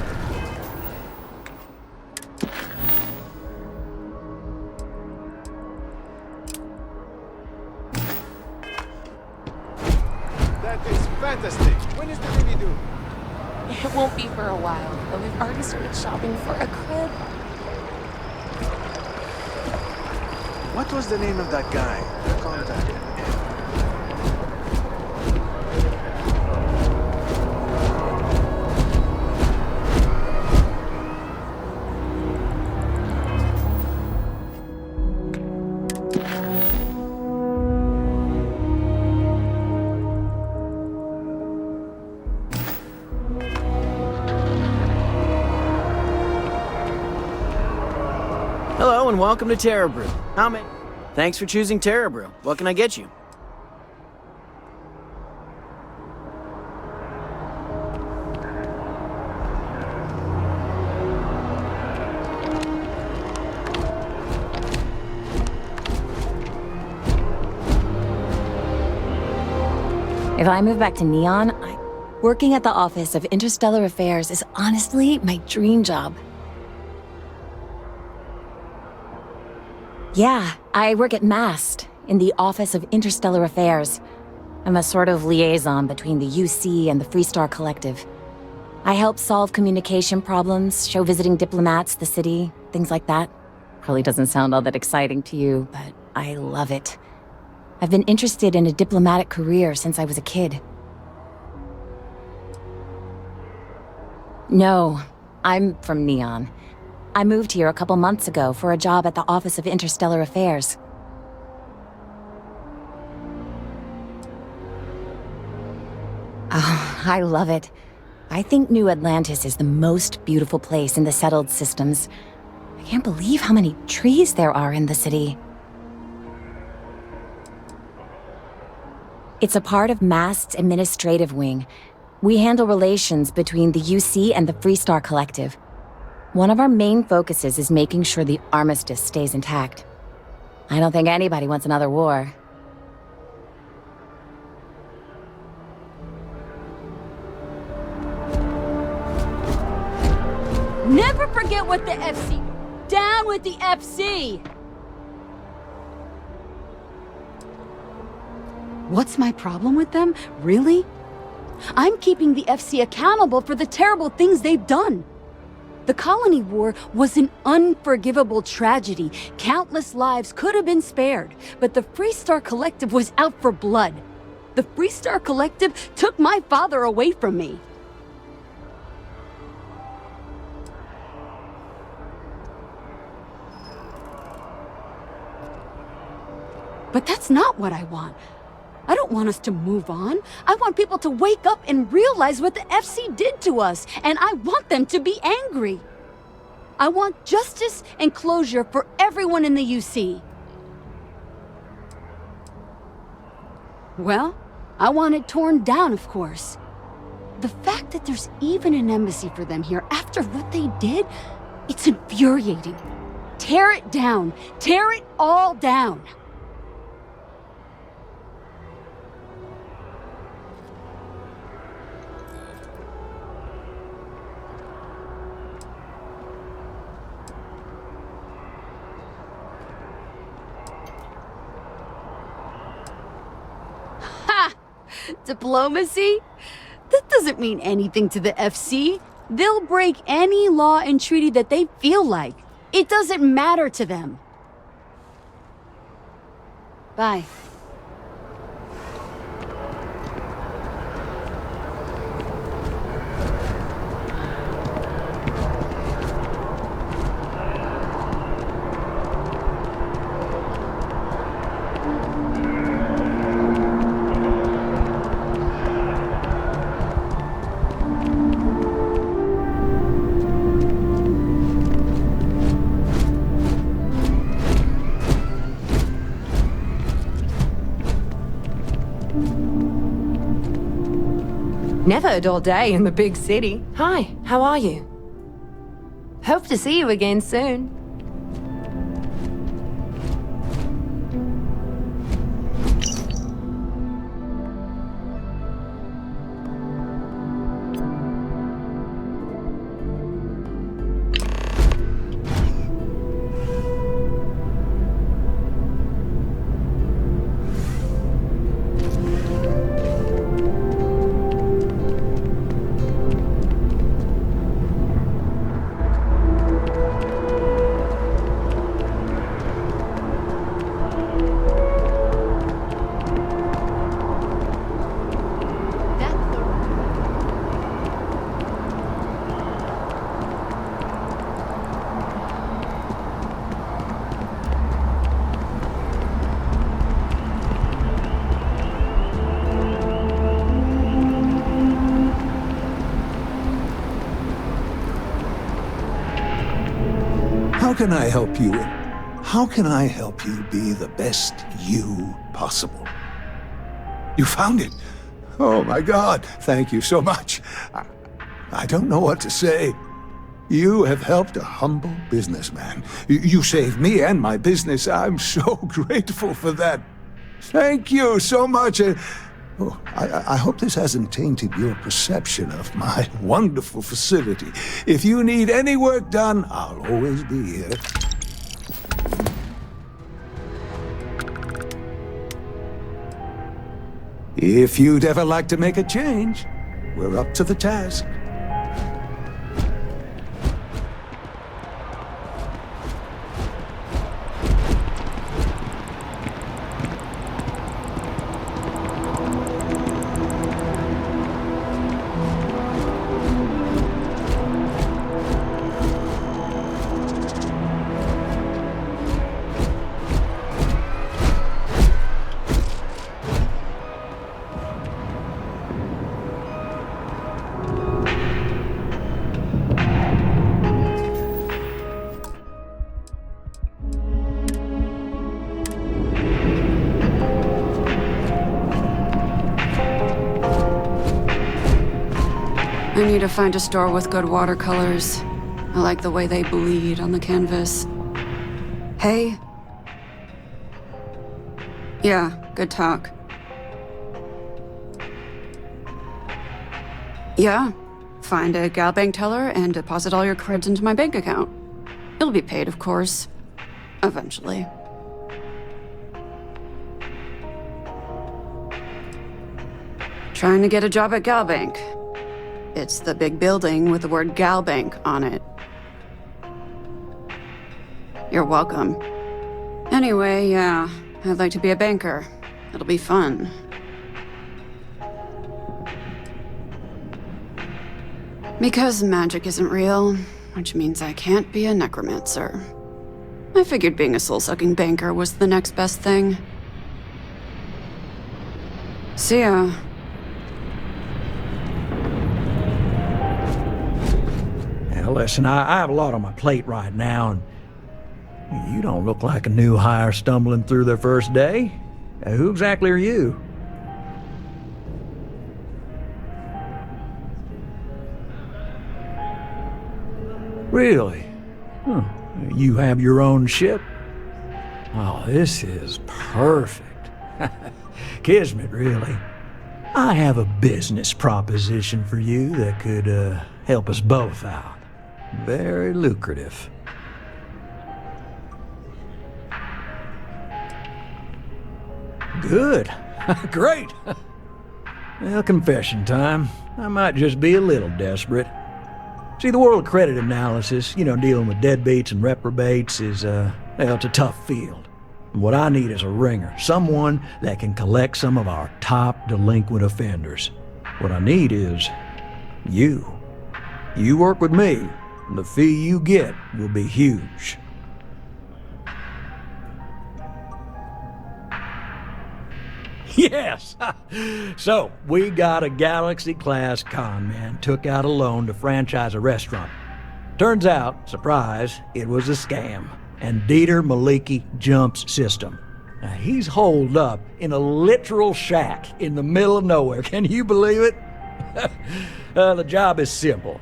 S3: That is fantastic. When is the baby due?
S12: It won't be for a while, but we've already started shopping for a crib.
S3: What was the name of that guy? The contact.
S15: Hello and welcome to Terror Brew. Thanks for choosing Terror Brew. What can I get you?
S2: If I move back to Neon, working at the Office of Interstellar Affairs is honestly my dream job. Yeah, I work at MAST, in the Office of Interstellar Affairs. I'm a sort of liaison between the UC and the Freestar Collective. I help solve communication problems, show visiting diplomats the city, things like that. Probably doesn't sound all that exciting to you, but I love it. I've been interested in a diplomatic career since I was a kid. No, I'm from Neon. I moved here a couple months ago for a job at the Office of Interstellar Affairs. Oh, I love it. I think New Atlantis is the most beautiful place in the settled systems. I can't believe how many trees there are in the city. It's a part of MAST's administrative wing. We handle relations between the UC and the Freestar Collective. One of our main focuses is making sure the armistice stays intact. I don't think anybody wants another war.
S16: Never forget what the FC... Down with the FC! What's my problem with them? Really? I'm keeping the FC accountable for the terrible things they've done. The Colony War was an unforgivable tragedy. Countless lives could have been spared, but the Freestar Collective was out for blood. The Freestar Collective took my father away from me. But that's not what I want. I don't want us to move on. I want people to wake up and realize what the FC did to us, and I want them to be angry. I want justice and closure for everyone in the UC. Well, I want it torn down, of course. The fact that there's even an embassy for them here after what they did, it's infuriating. Tear it down. Tear it all down. Ha! Diplomacy? That doesn't mean anything to the FC. They'll break any law and treaty that they feel like. It doesn't matter to them. Bye.
S4: Never a dull day in the big city. Hi, how are you? Hope to see you again soon.
S13: How can I help you? How can I help you be the best you possible? You found it. Oh my God, thank you so much. I don't know what to say. You have helped a humble businessman. You saved me and my business. I'm so grateful for that. Thank you so much. I hope this hasn't tainted your perception of my wonderful facility. If you need any work done, I'll always be here. If you'd ever like to make a change, we're up to the task.
S18: I need to find a store with good watercolors. I like the way they bleed on the canvas. Hey? Yeah, good talk. Yeah, find a gal bank teller and deposit all your creds into my bank account. You'll be paid, of course. Eventually. Trying to get a job at Gal Bank. It's the big building with the word Gal Bank on it. You're welcome. Anyway, yeah, I'd like to be a banker. It'll be fun. Because magic isn't real, which means I can't be a necromancer. I figured being a soul-sucking banker was the next best thing. See ya.
S8: Now listen, I have a lot on my plate right now, and you don't look like a new hire stumbling through their first day. Who exactly are you? Really? Huh. You have your own ship? Oh, this is perfect. Kismet, really. I have a business proposition for you that could help us both out. Very lucrative. Good. Great. Well, confession time. I might just be a little desperate. See, the world of credit analysis, dealing with deadbeats and reprobates is, it's a tough field. What I need is a ringer, someone that can collect some of our top delinquent offenders. What I need is you. You work with me, and the fee you get will be huge. Yes! So, we got a Galaxy-class con man took out a loan to franchise a restaurant. Turns out, surprise, it was a scam. And Dieter Maliki Jump's system. Now, he's holed up in a literal shack in the middle of nowhere. Can you believe it? The job is simple.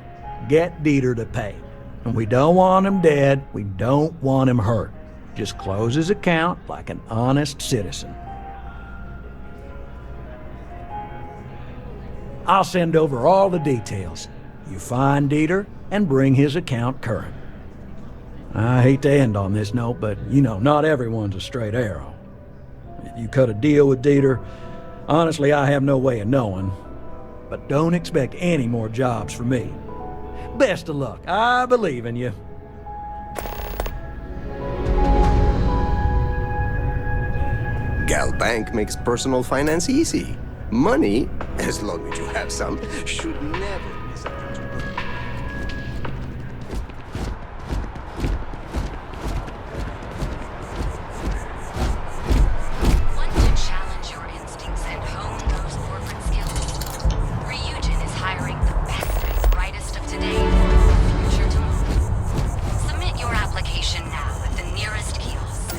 S8: Get Dieter to pay. And we don't want him dead. We don't want him hurt. Just close his account like an honest citizen. I'll send over all the details. You find Dieter and bring his account current. I hate to end on this note, but not everyone's a straight arrow. If you cut a deal with Dieter, honestly, I have no way of knowing. But don't expect any more jobs from me. Best of luck. I believe in you.
S21: Gal Bank makes personal finance easy. Money, as long as you have some, should never miss a opportunity.
S22: Want to challenge your instincts and hone those corporate skills? Ryujin is hiring the best and brightest of today for the future tomorrow. Submit your application now at the nearest kiosk.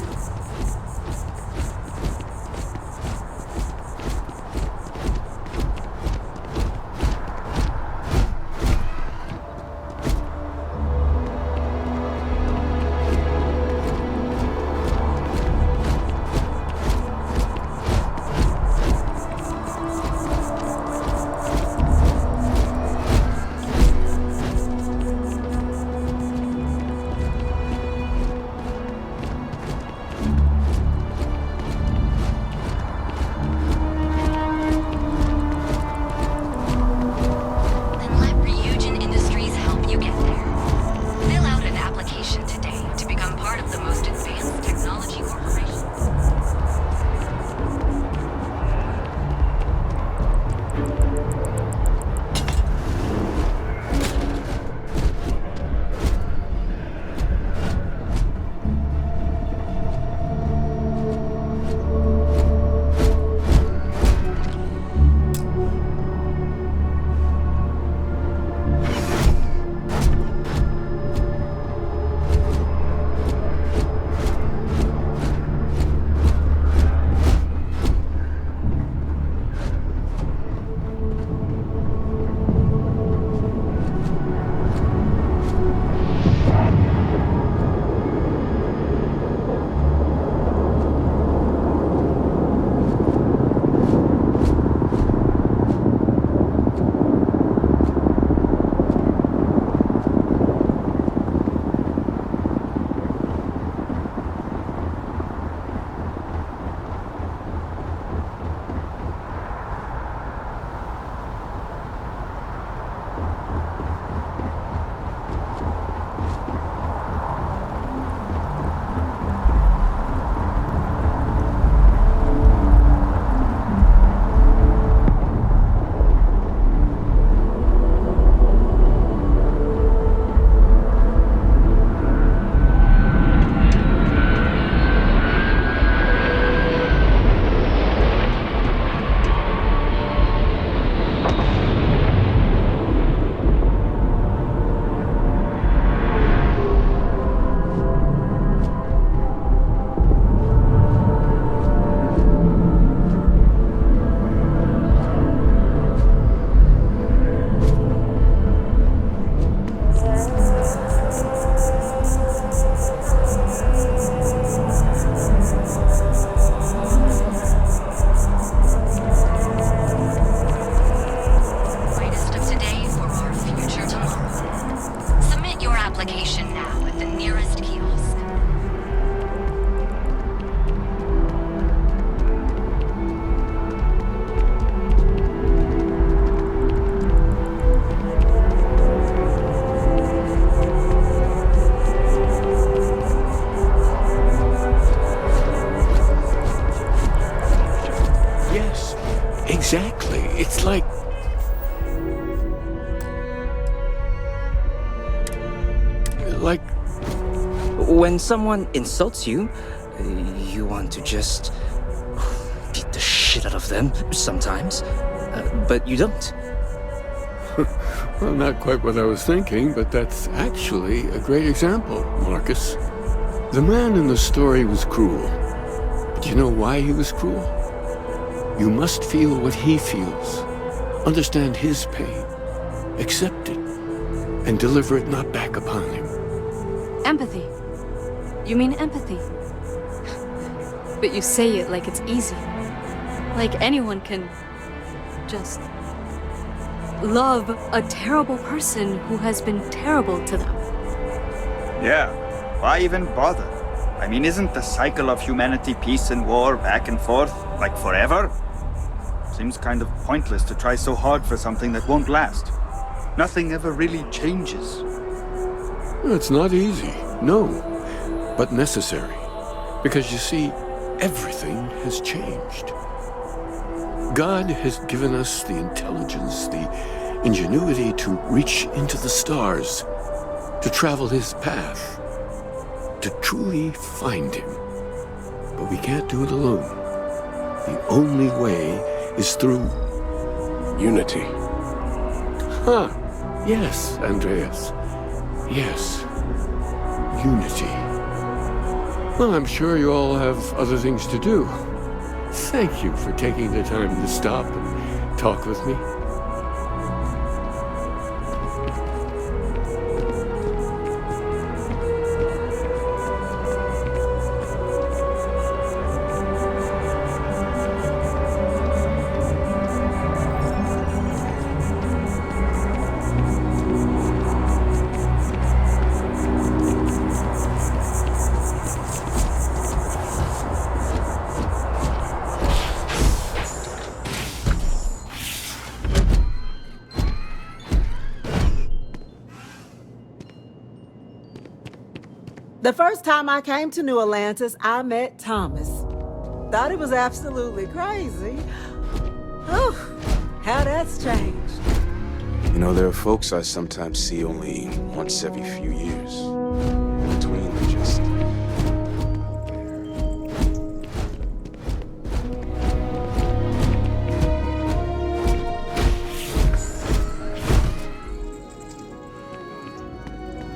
S13: Exactly. It's like... Like...
S1: When someone insults you, you want to just beat the shit out of them sometimes, but you don't.
S13: Well, not quite what I was thinking, but that's actually a great example, Marcus. The man in the story was cruel. But you know why he was cruel? You must feel what he feels, understand his pain, accept it, and deliver it not back upon him.
S16: Empathy. You mean empathy? But you say it like it's easy. Like anyone can just love a terrible person who has been terrible to them.
S11: Yeah, why even bother? I mean, isn't the cycle of humanity peace and war back and forth, like forever? Seems kind of pointless to try so hard for something that won't last. Nothing ever really changes.
S13: It's not easy, no, but necessary. Because you see, everything has changed. God has given us the intelligence, the ingenuity to reach into the stars, to travel his path, to truly find him. But we can't do it alone. The only way is through
S7: unity.
S13: Huh. Yes, Andreas. Yes. Unity. Well, I'm sure you all have other things to do. Thank you for taking the time to stop and talk with me.
S19: The first time I came to New Atlantis, I met Thomas. Thought he was absolutely crazy. Whew, how that's changed.
S23: You know, there are folks I sometimes see only once every few years. In between, they just...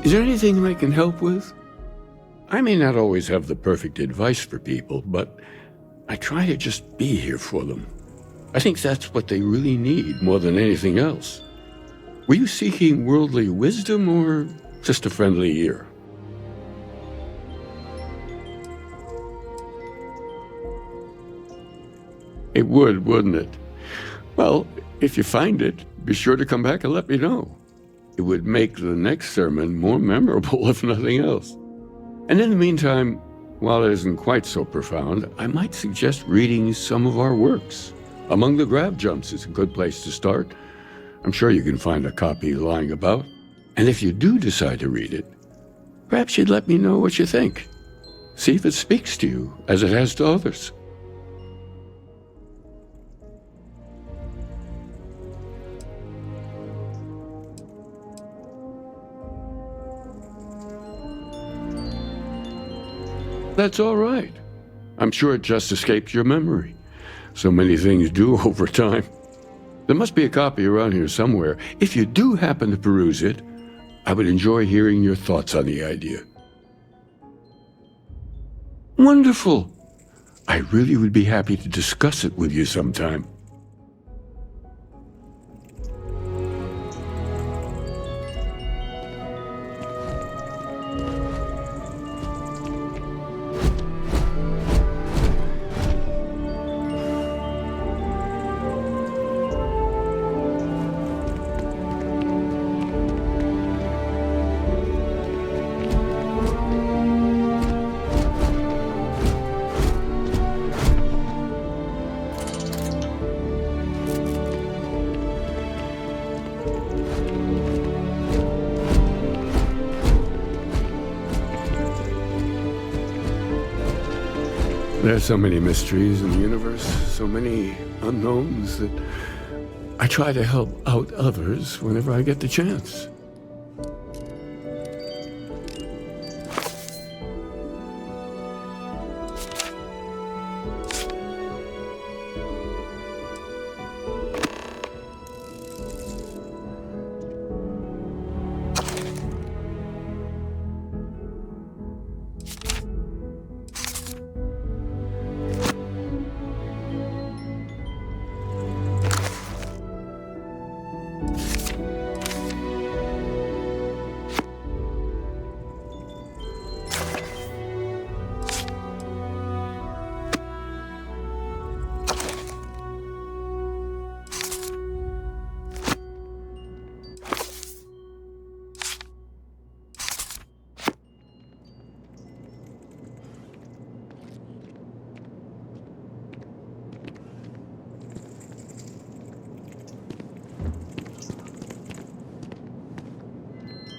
S13: Is there anything I can help with? I may not always have the perfect advice for people, but I try to just be here for them. I think that's what they really need more than anything else. Were you seeking worldly wisdom or just a friendly ear? It would, wouldn't it? Well, if you find it, be sure to come back and let me know. It would make the next sermon more memorable, if nothing else. And in the meantime, while it isn't quite so profound, I might suggest reading some of our works. Among the Grab Jumps is a good place to start. I'm sure you can find a copy lying about. And if you do decide to read it, perhaps you'd let me know what you think. See if it speaks to you as it has to others. That's all right. I'm sure it just escaped your memory. So many things do over time. There must be a copy around here somewhere. If you do happen to peruse it, I would enjoy hearing your thoughts on the idea. Wonderful. I really would be happy to discuss it with you sometime.
S5: There's so many mysteries in the universe, so many unknowns that I try to help out others whenever I get the chance.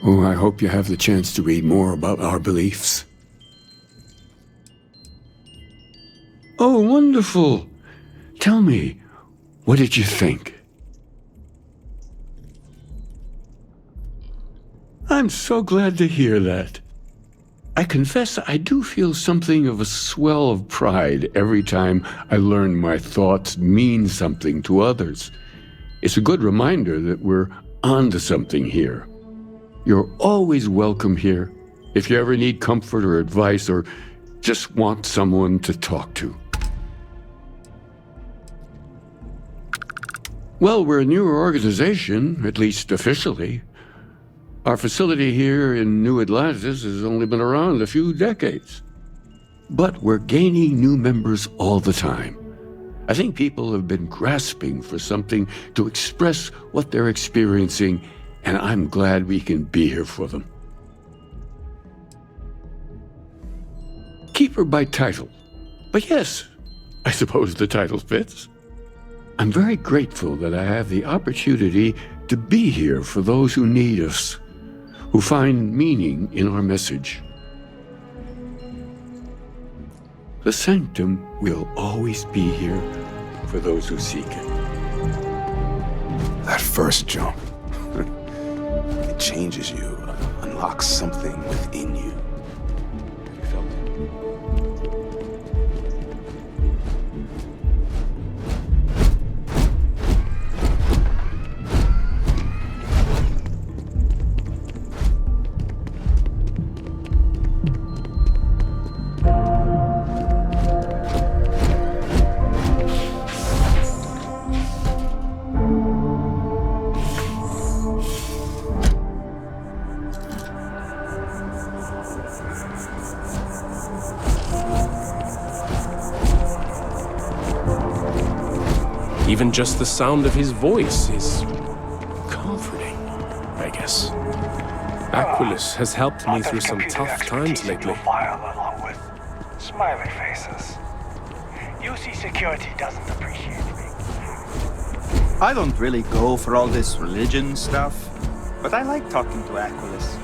S5: Oh, I hope you have the chance to read more about our beliefs. Oh, wonderful! Tell me, what did you think? I'm so glad to hear that. I confess I do feel something of a swell of pride every time I learn my thoughts mean something to others. It's a good reminder that we're onto something here. You're always welcome here if you ever need comfort or advice or just want someone to talk to. Well, we're a newer organization, at least officially. Our facility here in New Atlantis has only been around a few decades. But we're gaining new members all the time. I think people have been grasping for something to express what they're experiencing, and I'm glad we can be here for them. Keeper by title. But yes, I suppose the title fits. I'm very grateful that I have the opportunity to be here for those who need us, who find meaning in our message. The Sanctum will always be here for those who seek it.
S23: That first jump. It changes you, unlocks something within you. Have you felt it?
S9: Even just the sound of his voice is comforting, I guess. Aquilus has helped me through some tough times lately.
S14: File along with smiley faces. UC security doesn't appreciate me.
S11: I don't really go for all this religion stuff, but I like talking to Aquilus.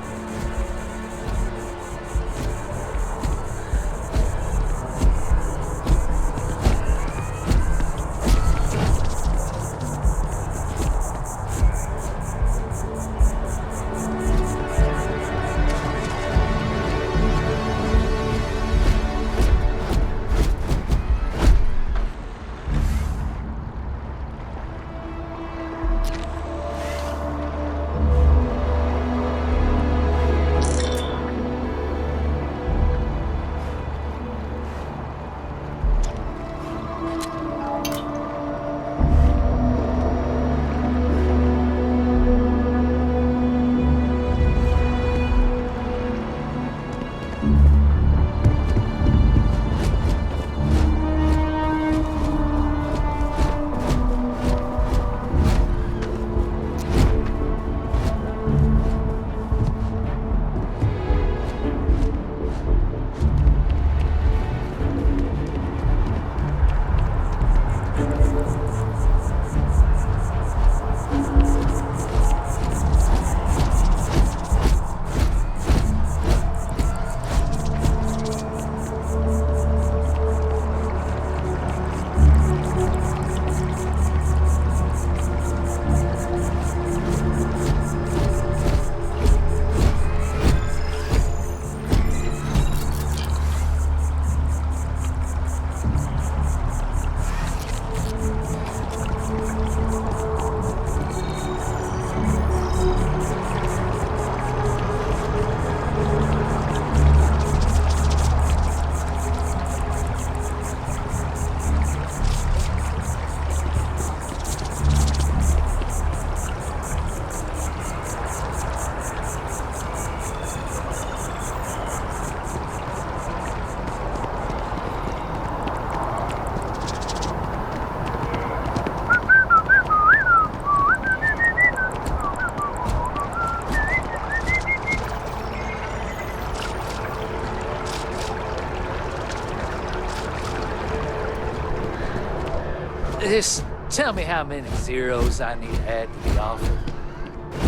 S10: Just tell me how many zeros I need to add to the offer.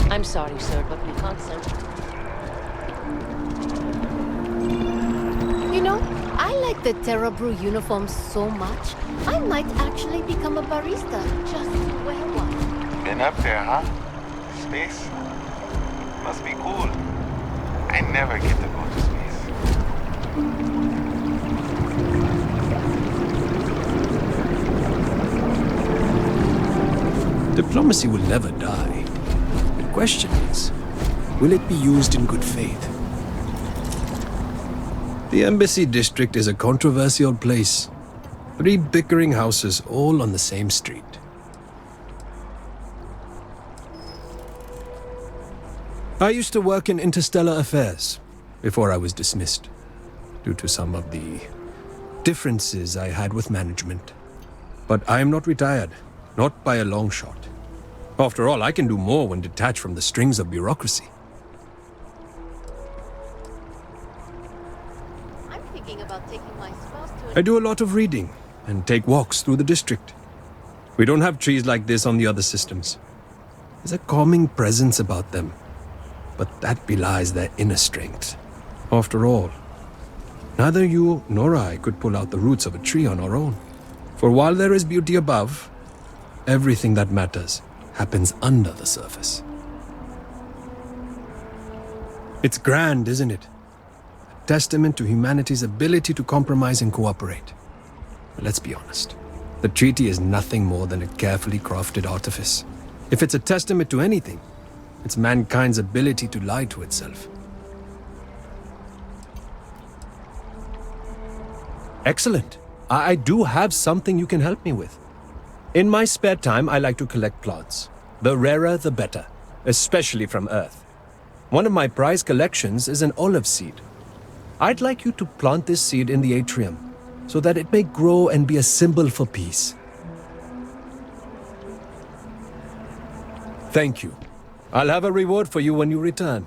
S17: I'm sorry, sir, but we can't send you. You know, I like the Terra Brew uniform so much, I might actually become a barista just to wear one.
S14: Been up there, huh? Space? Must be cool. I never get to go to space.
S20: Diplomacy will never die. The question is, will it be used in good faith? The Embassy District is a controversial place. 3 bickering houses all on the same street. I used to work in interstellar affairs before I was dismissed, due to some of the differences I had with management. But I am not retired, not by a long shot. After all, I can do more when detached from the strings of bureaucracy.
S17: I'm thinking about taking my spouse to
S20: I do a lot of reading and take walks through the district. We don't have trees like this on the other systems. There's a calming presence about them, but that belies their inner strength. After all, neither you nor I could pull out the roots of a tree on our own. For while there is beauty above, everything that matters happens under the surface. It's grand, isn't it? A testament to humanity's ability to compromise and cooperate. But let's be honest. The treaty is nothing more than a carefully crafted artifice. If it's a testament to anything, it's mankind's ability to lie to itself. Excellent. I do have something you can help me with. In my spare time, I like to collect plants. The rarer, the better, especially from Earth. One of my prized collections is an olive seed. I'd like you to plant this seed in the atrium, so that it may grow and be a symbol for peace. Thank you. I'll have a reward for you when you return.